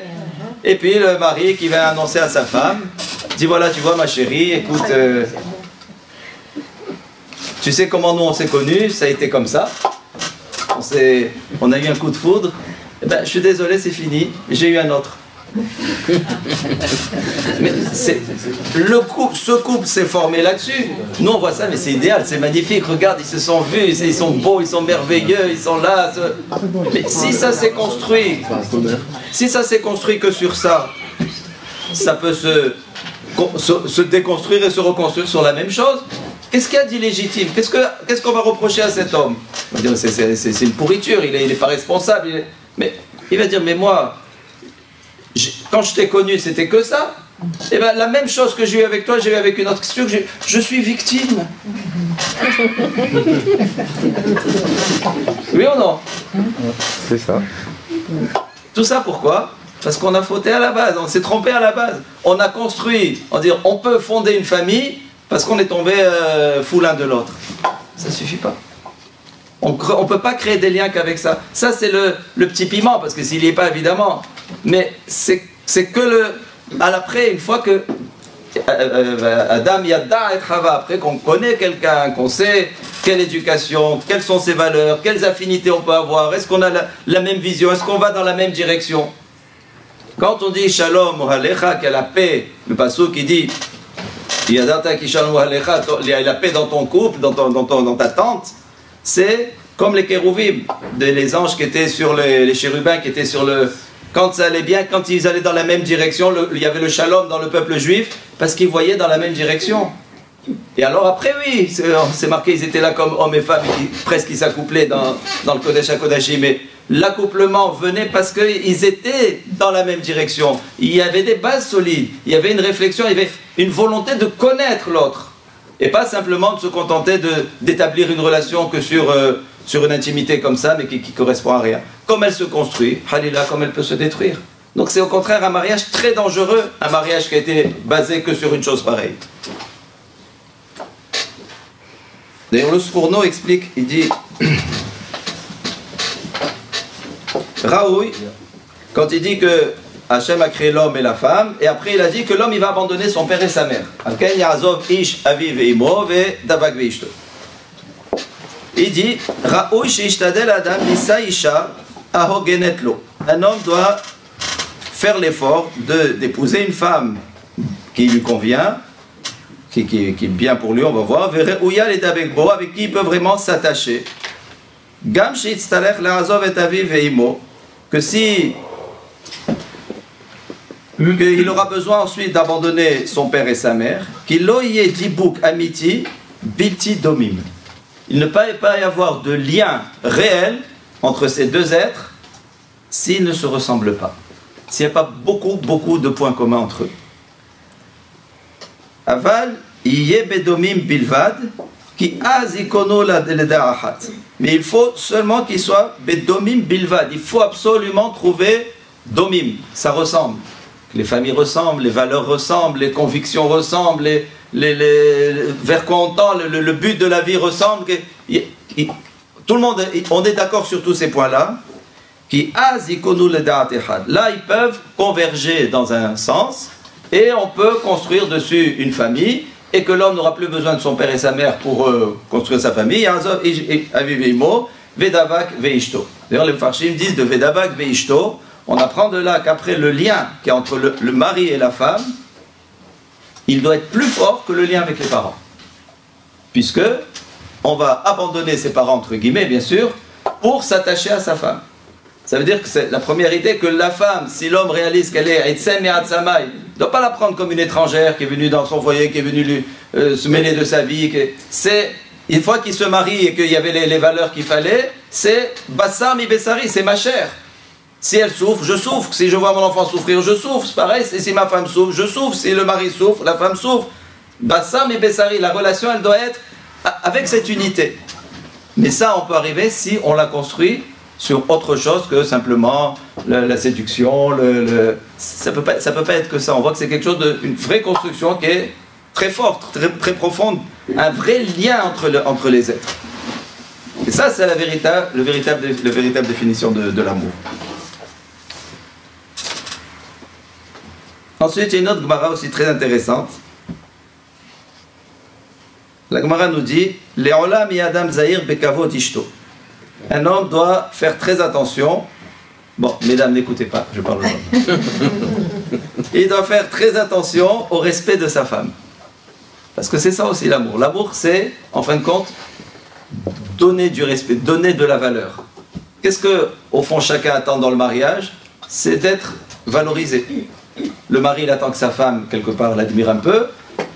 Et puis le mari qui vient annoncer à sa femme, dit voilà, tu vois ma chérie, écoute, tu sais comment nous on s'est connus, ça a été comme ça, on a eu un coup de foudre, eh ben, je suis désolé, c'est fini, j'ai eu un autre. Mais ce couple s'est formé là-dessus. Nous on voit ça, mais c'est idéal, c'est magnifique. Regarde, ils se sont vus, ils sont beaux, ils sont merveilleux, ils sont là. Mais si ça s'est construit, que sur ça, ça peut se déconstruire et se reconstruire sur la même chose. Qu'est-ce qu'il y a d'illégitime? Qu'est-ce qu'on va reprocher à cet homme? On va dire c'est une pourriture, il n'est pas responsable. Mais il va dire, mais moi, quand je t'ai connu, c'était que ça. Et bien la même chose que j'ai eu avec toi, j'ai eu avec une autre question. Je suis victime. Oui ou non? C'est ça. Tout ça pourquoi? Parce qu'on a fauté à la base, on s'est trompé à la base. On a construit, on peut fonder une famille parce qu'on est tombé fou l'un de l'autre. Ça ne suffit pas. On ne peut pas créer des liens qu'avec ça. Ça, c'est le petit piment, parce que s'il n'y est pas, évidemment. Mais c'est que après, une fois que Adam Yadda et Chava, après qu'on connaît quelqu'un, qu'on sait quelle éducation, quelles sont ses valeurs, quelles affinités on peut avoir, est-ce qu'on a la même vision, est-ce qu'on va dans la même direction. Quand on dit Shalom ou Alecha, qu'il y a la paix, le passage qui dit Yadata ki Shalom ou Alecha, il y a la paix dans ton couple, dans ta tente, c'est comme les kérouvim, les anges qui étaient sur les chérubins qui étaient sur le... Quand ça allait bien, quand ils allaient dans la même direction, il y avait le shalom dans le peuple juif, parce qu'ils voyaient dans la même direction. Et alors après, oui, c'est marqué, ils étaient là comme hommes et femmes, presque ils s'accouplaient dans le Kodesh HaKodashim, mais l'accouplement venait parce qu'ils étaient dans la même direction. Il y avait des bases solides, il y avait une réflexion, il y avait une volonté de connaître l'autre. Et pas simplement de se contenter d'établir une relation que sur une intimité comme ça, mais qui correspond à rien. Comme elle se construit, halila, comme elle peut se détruire. Donc c'est au contraire un mariage très dangereux, un mariage qui a été basé que sur une chose pareille. D'ailleurs, le Sfourno explique, il dit Raoui, quand il dit que Hachem a créé l'homme et la femme, et après il a dit que l'homme il va abandonner son père et sa mère. Il dit Raoui sheishtadel adam nisa isha ahogenet lo. Un homme doit faire l'effort d'épouser une femme qui lui convient, qui est bien pour lui, on va voir, avec qui il peut vraiment s'attacher. Gam sheistalech la'azov et aviv ve'imo, que si qu'il aura besoin ensuite d'abandonner son père et sa mère, qu'il loye dibouk amiti biti domim. Il ne peut pas y avoir de lien réel entre ces deux êtres s'ils ne se ressemblent pas, s'il n'y a pas beaucoup de points communs entre eux. Aval iye bedomim bilvad ki az ikono la deleda'achat. Mais il faut seulement qu'il soit bedomim bilvad. Il faut absolument trouver domim, ça ressemble. Les familles ressemblent, les valeurs ressemblent, les convictions ressemblent, vers quoi on tend, le but de la vie ressemble. Tout le monde, on est d'accord sur tous ces points-là. Là, ils peuvent converger dans un sens et on peut construire dessus une famille et que l'homme n'aura plus besoin de son père et sa mère pour construire sa famille. D'ailleurs, les Farshim disent de Vedavak Veishto. On apprend de là qu'après le lien qui est entre le mari et la femme, il doit être plus fort que le lien avec les parents. Puisque on va abandonner ses parents, entre guillemets, bien sûr, pour s'attacher à sa femme. Ça veut dire que c'est la première idée que la femme, si l'homme réalise qu'elle est Etzem et Atsamay, ne doit pas la prendre comme une étrangère qui est venue dans son foyer, qui est venue se mêler de sa vie. C'est, une fois qu'il se marie et qu'il y avait les valeurs qu'il fallait, c'est Bassam i Bessari, c'est ma chair. Si elle souffre, je souffre. Si je vois mon enfant souffrir, je souffre. C'est pareil. Si ma femme souffre, je souffre. Si le mari souffre, la femme souffre. Bassam et Bessari, la relation, elle doit être avec cette unité. Mais ça, on peut arriver si on la construit sur autre chose que simplement la séduction. Ça peut pas être que ça. On voit que c'est quelque chose une vraie construction qui est très forte, très profonde. Un vrai lien entre les êtres. Et ça, c'est la véritable définition de l'amour. Ensuite, il y a une autre Gemara aussi très intéressante. La Gemara nous dit Le'olam yadam zahir bekavod ishto. Un homme doit faire très attention Bon, mesdames, n'écoutez pas, je parle aux hommes. Il doit faire très attention au respect de sa femme. Parce que c'est ça aussi l'amour. L'amour, c'est, en fin de compte, donner du respect, donner de la valeur. Qu'est-ce que, au fond, chacun attend dans le mariage? C'est d'être valorisé. Le mari, il attend que sa femme, quelque part, l'admire un peu.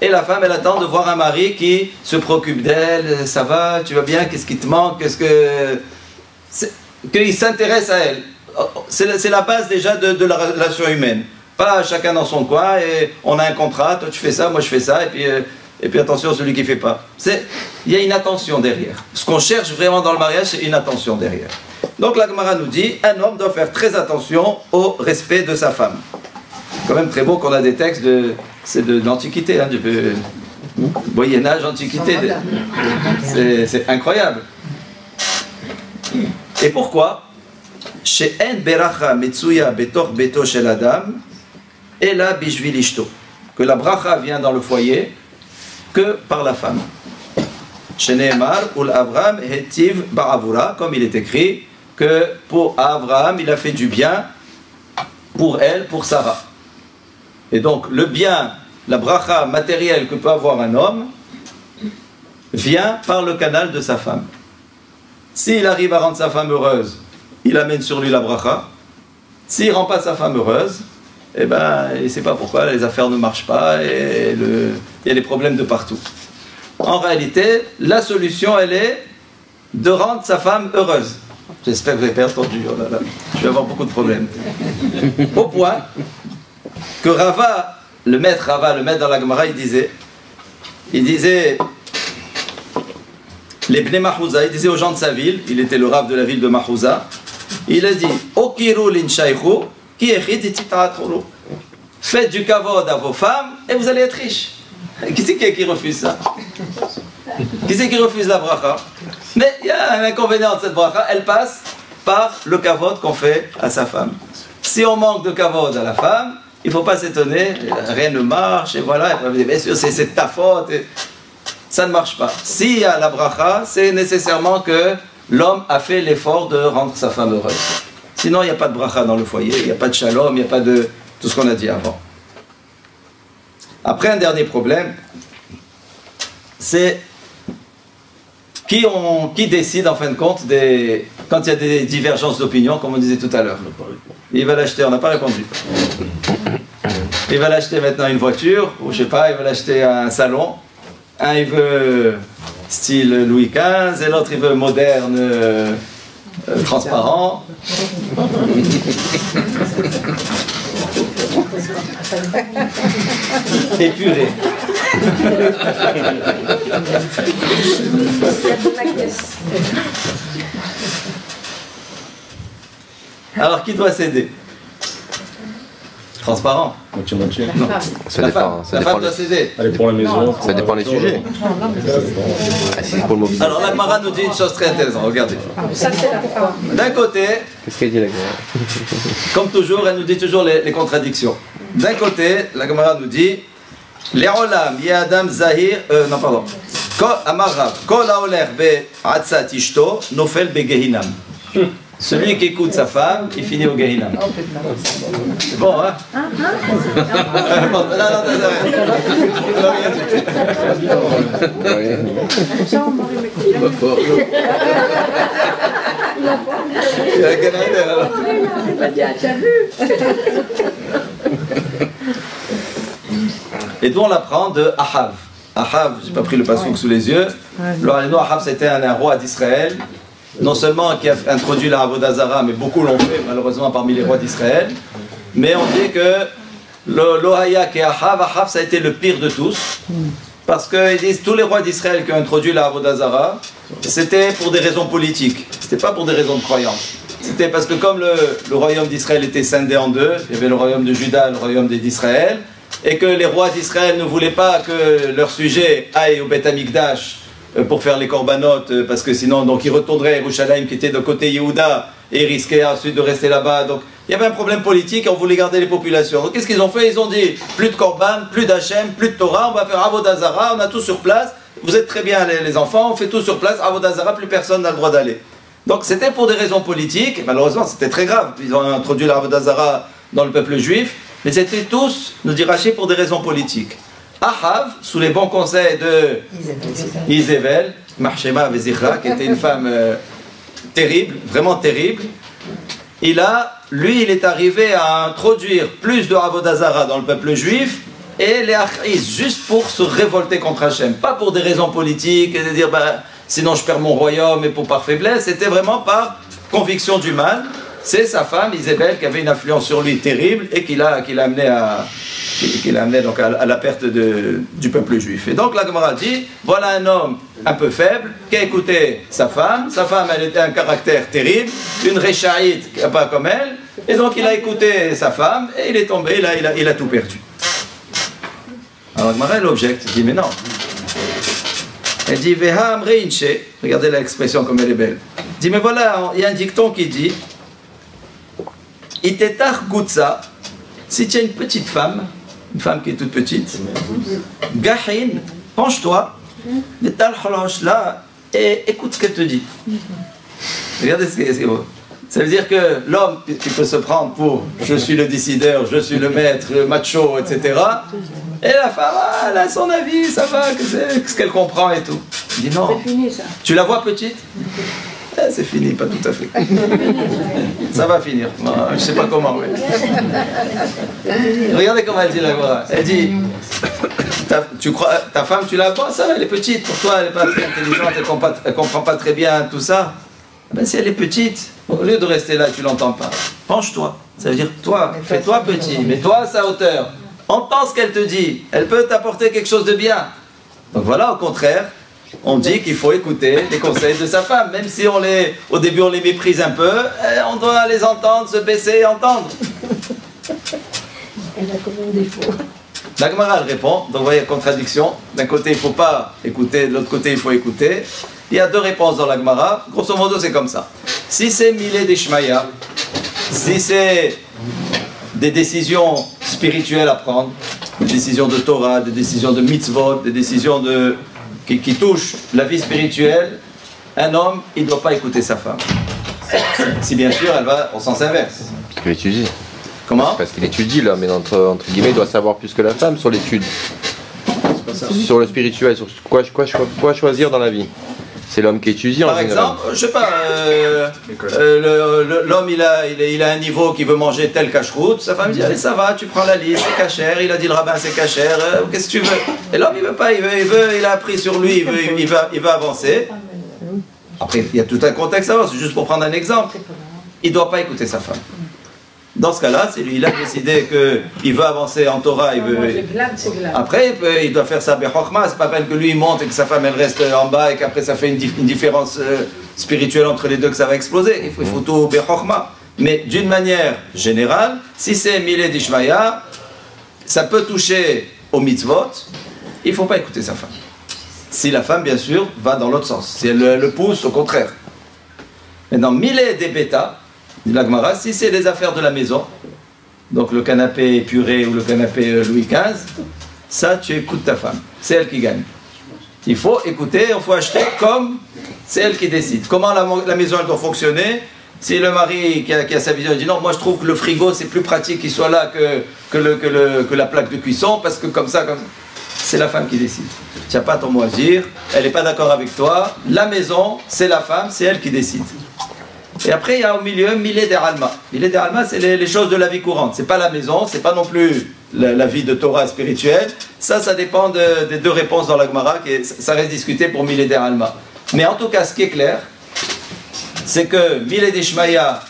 Et la femme, elle attend de voir un mari qui se préoccupe d'elle. Ça va, tu vas bien, qu'est-ce qui te manque, qu'il s'intéresse à elle. C'est la base déjà de la relation humaine. Pas chacun dans son coin et on a un contrat, toi tu fais ça, moi je fais ça, et puis attention celui qui ne fait pas. Il y a une attention derrière. Ce qu'on cherche vraiment dans le mariage, c'est une attention derrière. Donc la Gemara nous dit, un homme doit faire très attention au respect de sa femme. C'est quand même très beau qu'on a des textes c'est de l'Antiquité, hein, du Moyen-Âge, Antiquité. C'est incroyable. Et pourquoi? Chez En Beracha Metsuya Betor Beto Shel Adam, et la Bishvil Ishto. Que la bracha vient dans le foyer que par la femme. Chez Nehemar, Ul Avram Hetiv Baravura, comme il est écrit, que pour Abraham, il a fait du bien pour elle, pour Sarah. Et donc, le bien, la bracha matérielle que peut avoir un homme, vient par le canal de sa femme. S'il arrive à rendre sa femme heureuse, il amène sur lui la bracha. S'il ne rend pas sa femme heureuse, eh ben, il ne sait pas pourquoi, les affaires ne marchent pas et il y a des problèmes de partout. En réalité, la solution, elle est de rendre sa femme heureuse. J'espère que vous n'avez pas entendu, oh là là, je vais avoir beaucoup de problèmes. Au point que Rava, le maître dans la Gemara, il disait, les Bnei Mahouza, il disait aux gens de sa ville, il était le Rav de la ville de Mahouza, il a dit, Okiru linshaychu, ki echid itita'aturu. Faites du kavod à vos femmes et vous allez être riches. Qui c'est qui refuse ça? Qui c'est qui refuse la bracha? Mais il y a un inconvénient de cette bracha, elle passe par le kavod qu'on fait à sa femme. Si on manque de kavod à la femme, il ne faut pas s'étonner, rien ne marche, et voilà, bien sûr, c'est de ta faute. Ça ne marche pas. S'il y a la bracha, c'est nécessairement que l'homme a fait l'effort de rendre sa femme heureuse. Sinon, il n'y a pas de bracha dans le foyer, il n'y a pas de shalom, il n'y a pas de tout ce qu'on a dit avant. Après, un dernier problème, c'est qui décide en fin de compte quand il y a des divergences d'opinion, comme on disait tout à l'heure. Il va l'acheter, on n'a pas répondu. Il va l'acheter maintenant une voiture, ou je sais pas, il va l'acheter un salon. Un il veut style Louis XV, et l'autre il veut moderne, transparent. Épuré. Alors qui doit céder? Transparent. Moitié-moitié. Non. Ça dépend. La femme doit céder. Elle est pour la maison. Ça dépend des sujets. Ah, si c'est pour le mot. Alors la Gemara nous dit une chose très intéressante, regardez. Ça, c'est la femme. D'un côté, Qu'est-ce qu'elle dit la Gemara? comme toujours, elle nous dit toujours les contradictions. D'un côté, la Gemara nous dit Le'olam yadam zahir, non pardon. Amar Rav, kol haoler be'atzat ishto nofel begehinam. Celui qui écoute sa femme, il finit au Gehinam. C'est bon, hein? Bon, non, et d'où on l'apprend de Ahav. Ahav, j'ai pas pris le passouk sous les yeux. Ahav, c'était un roi d'Israël. Non seulement qui a introduit la Avodah Zara, mais beaucoup l'ont fait, malheureusement, parmi les rois d'Israël. Mais on dit que l'Ohayak et Ahav, ça a été le pire de tous. Parce qu'ils disent tous les rois d'Israël qui ont introduit la Avodah Zara, c'était pour des raisons politiques. C'était pas pour des raisons de croyance. C'était parce que comme le royaume d'Israël était scindé en deux, il y avait le royaume de Juda et le royaume d'Israël, et que les rois d'Israël ne voulaient pas que leur sujet aille au Beth Amikdash pour faire les corbanotes, parce que sinon donc ils retourneraient à Yerushalayim qui était de côté Yehuda et ils risquaient ensuite de rester là-bas. Donc il y avait un problème politique et on voulait garder les populations. Donc qu'est-ce qu'ils ont fait? Ils ont dit plus de korban, plus d'Hachem, plus de Torah, on va faire Avodah Zara, on a tout sur place. Vous êtes très bien les enfants, on fait tout sur place, Avodah Zara, plus personne n'a le droit d'aller. Donc c'était pour des raisons politiques, malheureusement c'était très grave, ils ont introduit l'Avodah Zara dans le peuple juif, mais c'était tous, nous dit Rashi, pour des raisons politiques. Ahav, sous les bons conseils de Izebel, Marshema Vezichra, qui était une femme terrible, vraiment terrible, il est arrivé à introduire plus de Avodah Zara dans le peuple juif, et les Achris, juste pour se révolter contre Hachem, pas pour des raisons politiques, et de dire sinon je perds mon royaume et pour par faiblesse, c'était vraiment par conviction du mal. C'est sa femme Izebel qui avait une influence sur lui terrible et qui l'a amené donc à la perte du peuple juif. Et donc la Gemara dit, voilà un homme un peu faible qui a écouté sa femme elle était un caractère terrible, une réchaïte pas comme elle, et donc il a écouté sa femme et il est tombé, il a tout perdu. Alors la Gemara elle objecte, elle dit mais non. Elle dit Veha amre inche, regardez l'expression comme elle est belle. Elle dit mais voilà, il y a un dicton qui dit Itetar Gutsa, si tu as une petite femme, une femme qui est toute petite, Gahin, penche-toi, là, et écoute ce qu'elle te dit. Regardez ce que c'est beau. Ça veut dire que l'homme qui peut se prendre pour je suis le décideur, je suis le maître, le macho, etc. Et la femme, elle a son avis, ça va, ce qu'elle comprend et tout. Il dit non. C'est fini ça. Tu la vois petite? C'est fini, pas tout à fait. Ça va finir. Non, je ne sais pas comment. Mais... Regardez comment elle dit la Gemara. Elle dit ta femme, tu la vois, ça va, elle est petite. Pour toi, elle n'est pas très intelligente, elle ne comprend pas très bien tout ça. Ben, si elle est petite, au lieu de rester là, tu l'entends pas. Penche-toi. Ça veut dire, toi, fais-toi petit, mets-toi à sa hauteur. Entends ce qu'elle te dit. Elle peut t'apporter quelque chose de bien. Donc voilà, au contraire. On dit qu'il faut écouter les conseils de sa femme, même si au début on les méprise un peu, on doit les entendre, se baisser et entendre. Elle a comme un défaut. La Gemara elle répond, donc vous voyez, contradiction. D'un côté il ne faut pas écouter, de l'autre côté il faut écouter. Il y a deux réponses dans la Gemara, grosso modo c'est comme ça. Si c'est Milé d'Ishmaïa, si c'est des décisions spirituelles à prendre, des décisions de Torah, des décisions de mitzvot, des décisions qui touche la vie spirituelle, un homme, il ne doit pas écouter sa femme. Si bien sûr, elle va au sens inverse. Parce qu'il étudie. Comment? Parce qu'il étudie là, mais entre guillemets, il doit savoir plus que la femme sur l'étude. Sur le spirituel, sur quoi choisir dans la vie. C'est l'homme qui étudie en général. Par exemple, je sais pas, l'homme il a un niveau qui veut manger tel cache-route, sa femme dit allez ça va, tu prends la liste, c'est cachère, il a dit le rabbin c'est cachère, qu'est-ce que tu veux? Et l'homme il veut pas, il a appris sur lui, il veut avancer. Après il y a tout un contexte avant, c'est juste pour prendre un exemple. Il ne doit pas écouter sa femme. Dans ce cas-là, c'est lui, il a décidé qu'il veut avancer en Torah, après il doit faire ça bechokma, c'est pas peine que lui il monte et que sa femme elle reste en bas et qu'après ça fait une différence spirituelle entre les deux que ça va exploser, il faut tout bechokma. Mais d'une manière générale, si c'est Milé d'Ishmaïa, ça peut toucher au mitzvot, il ne faut pas écouter sa femme. Si la femme bien sûr va dans l'autre sens, si elle le pousse au contraire. Maintenant, Milé des bêta, dit la Gemara, si c'est des affaires de la maison, donc le canapé purée ou le canapé Louis XV, ça tu écoutes ta femme, c'est elle qui gagne. Il faut écouter, il faut acheter comme c'est elle qui décide. Comment la maison elle doit fonctionner? Si le mari qui a sa vision il dit non, moi je trouve que le frigo c'est plus pratique qu'il soit là que la plaque de cuisson, parce que comme ça, c'est la femme qui décide. Tu n'as pas ton mot à dire, elle n'est pas d'accord avec toi, la maison c'est la femme, c'est elle qui décide. Et après, il y a au milieu Milé des Alma. Milé des Alma, c'est les choses de la vie courante. C'est pas la maison, c'est pas non plus la vie de Torah spirituelle. Ça dépend des deux réponses dans la Gemara. Ça reste discuté pour Milé des Alma. Mais en tout cas, ce qui est clair, c'est que Milé des Shmaïa,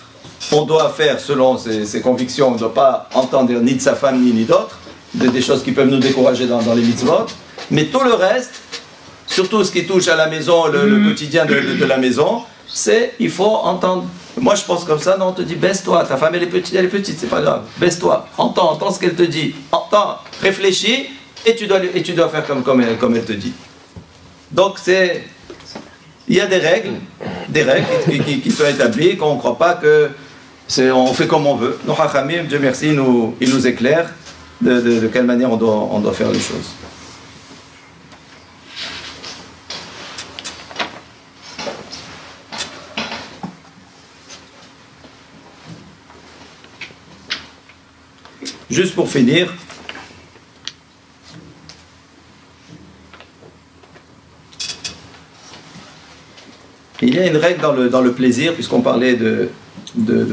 on doit faire selon ses convictions. On ne doit pas entendre ni de sa femme ni d'autres, des choses qui peuvent nous décourager dans les mitzvot. Mais tout le reste, surtout ce qui touche à la maison, le quotidien de la maison, il faut entendre. Moi je pense comme ça, non, on te dit baisse-toi, ta femme elle est petite, c'est pas grave, baisse-toi, entends ce qu'elle te dit, entends, réfléchis, et tu dois faire comme elle te dit. Donc il y a des règles qui sont établies, qu'on ne croit pas que on fait comme on veut. Nos Chachamim, Dieu merci, ils nous éclairent de quelle manière on doit faire les choses. Juste pour finir, il y a une règle dans le plaisir, puisqu'on parlait de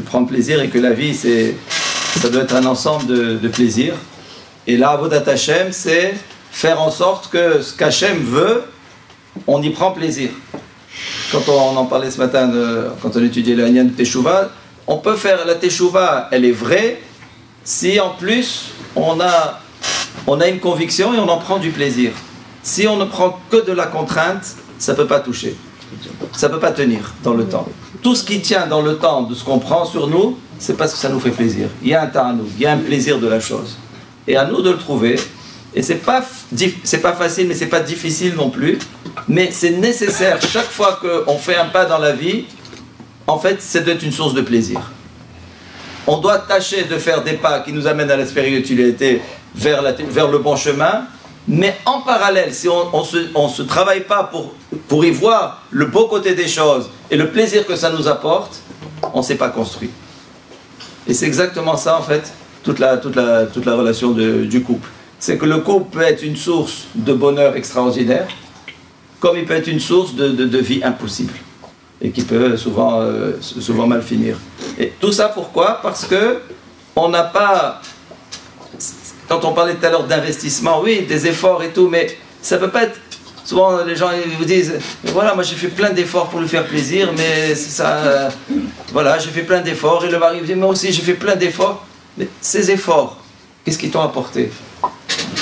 prendre plaisir et que la vie, ça doit être un ensemble de plaisirs. Et là, Avodat Hashem, c'est faire en sorte que ce qu'Hachem veut, on y prend plaisir. Quand on en parlait ce matin, quand on étudiait la Nyan de Teshuvah, on peut faire la Teshuvah, elle est vraie, si en plus on a une conviction et on en prend du plaisir. Si on ne prend que de la contrainte, ça ne peut pas toucher. Ça ne peut pas tenir dans le temps. Tout ce qui tient dans le temps de ce qu'on prend sur nous, c'est parce que ça nous fait plaisir. Il y a un temps à nous, il y a un plaisir de la chose. Et à nous de le trouver. Et c'est pas facile, mais c'est pas difficile non plus. Mais c'est nécessaire, chaque fois qu'on fait un pas dans la vie, en fait, ça doit être une source de plaisir. On doit tâcher de faire des pas qui nous amènent à la spiritualité vers le bon chemin. Mais en parallèle, si on se travaille pas pour y voir le beau côté des choses et le plaisir que ça nous apporte, on ne s'est pas construit. Et c'est exactement ça, en fait, toute la relation du couple. C'est que le couple peut être une source de bonheur extraordinaire, comme il peut être une source de vie impossible, et qui peut souvent mal finir. Et tout ça pourquoi? Parce que on n'a pas... Quand on parlait tout à l'heure d'investissement, oui, des efforts et tout, mais ça peut pas être... Souvent, les gens ils vous disent, voilà, moi j'ai fait plein d'efforts pour lui faire plaisir, mais ça... voilà, j'ai fait plein d'efforts. Et le mari vous dit, moi aussi j'ai fait plein d'efforts. Mais ces efforts, qu'est-ce qu'ils t'ont apporté?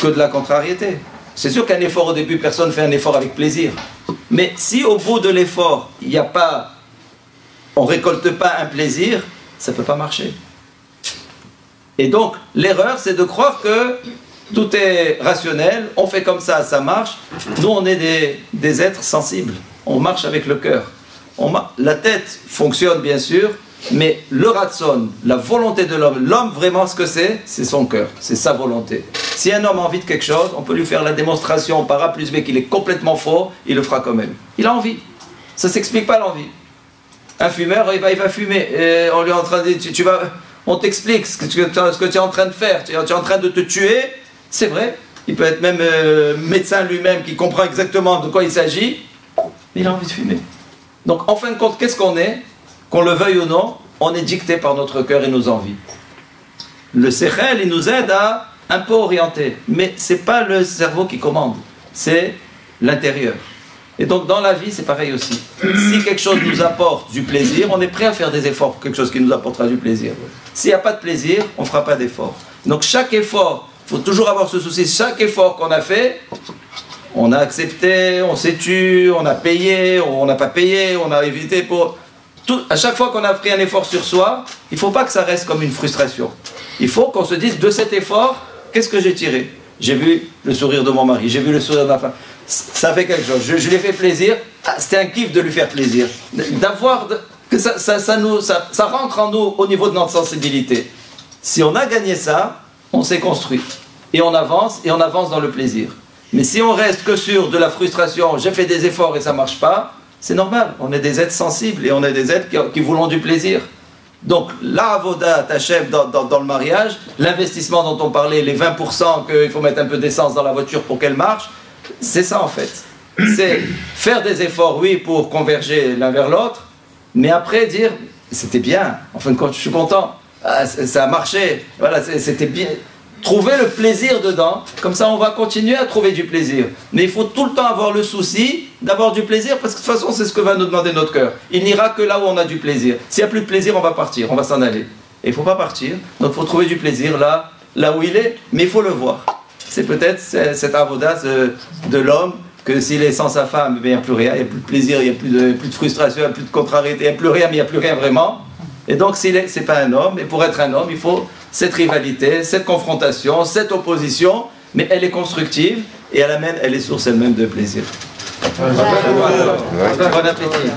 Que de la contrariété. C'est sûr qu'un effort au début, personne ne fait un effort avec plaisir. Mais si au bout de l'effort, il n'y a pas... on ne récolte pas un plaisir, ça ne peut pas marcher. Et donc, l'erreur, c'est de croire que tout est rationnel, on fait comme ça, ça marche. Nous, on est des êtres sensibles. On marche avec le cœur. La tête fonctionne, bien sûr, mais le ratson, la volonté de l'homme vraiment, ce que c'est son cœur, c'est sa volonté. Si un homme a envie de quelque chose, on peut lui faire la démonstration par A plus B qu'il est complètement faux, il le fera quand même. Il a envie. Ça ne s'explique pas, l'envie. Un fumeur, il va fumer. Et on lui est en train de dire, on t'explique ce que tu es en train de faire, tu es en train de te tuer, c'est vrai. Il peut être même médecin lui-même qui comprend exactement de quoi il s'agit, mais il a envie de fumer. Donc en fin de compte, qu'est-ce qu'on est? Qu'on le veuille ou non, on est dicté par notre cœur et nos envies. Le sechel, il nous aide à un peu orienter, mais ce n'est pas le cerveau qui commande, c'est l'intérieur. Et donc dans la vie, c'est pareil aussi. Si quelque chose nous apporte du plaisir, on est prêt à faire des efforts pour quelque chose qui nous apportera du plaisir. S'il n'y a pas de plaisir, on ne fera pas d'effort. Donc chaque effort, il faut toujours avoir ce souci, chaque effort qu'on a fait, on a accepté, on s'est tué, on a payé, on n'a pas payé, on a évité pour... à chaque fois qu'on a pris un effort sur soi, il ne faut pas que ça reste comme une frustration. Il faut qu'on se dise, de cet effort, qu'est-ce que j'ai tiré? J'ai vu le sourire de mon mari, j'ai vu le sourire de ma femme. Ça fait quelque chose, je lui ai fait plaisir, c'était un kiff de lui faire plaisir. Que ça rentre en nous au niveau de notre sensibilité. Si on a gagné ça, on s'est construit. Et on avance dans le plaisir. Mais si on reste que sur de la frustration, j'ai fait des efforts et ça ne marche pas, c'est normal. On est des êtres sensibles et on est des êtres qui voulons du plaisir. Donc, la avodat Hashem dans le mariage, l'investissement dont on parlait, les 20% qu'il faut mettre un peu d'essence dans la voiture pour qu'elle marche, c'est ça en fait. C'est faire des efforts, oui, pour converger l'un vers l'autre, mais après dire, c'était bien, en fin de compte, je suis content, ça a marché, voilà, c'était bien. Trouver le plaisir dedans, comme ça on va continuer à trouver du plaisir. Mais il faut tout le temps avoir le souci d'avoir du plaisir, parce que de toute façon c'est ce que va nous demander notre cœur. Il n'ira que là où on a du plaisir. S'il n'y a plus de plaisir, on va partir, on va s'en aller. Et il ne faut pas partir, donc il faut trouver du plaisir là où il est, mais il faut le voir. C'est peut-être cette avoda de l'homme, que s'il est sans sa femme, il n'y a plus rien, il n'y a plus de plaisir, il n'y a plus de frustration, il n'y a plus de contrariété, il n'y a plus rien, mais il n'y a plus rien vraiment. Et donc ce n'est pas un homme, et pour être un homme, il faut cette rivalité, cette confrontation, cette opposition, mais elle est constructive, et elle est source elle-même de plaisir. Bon appétit.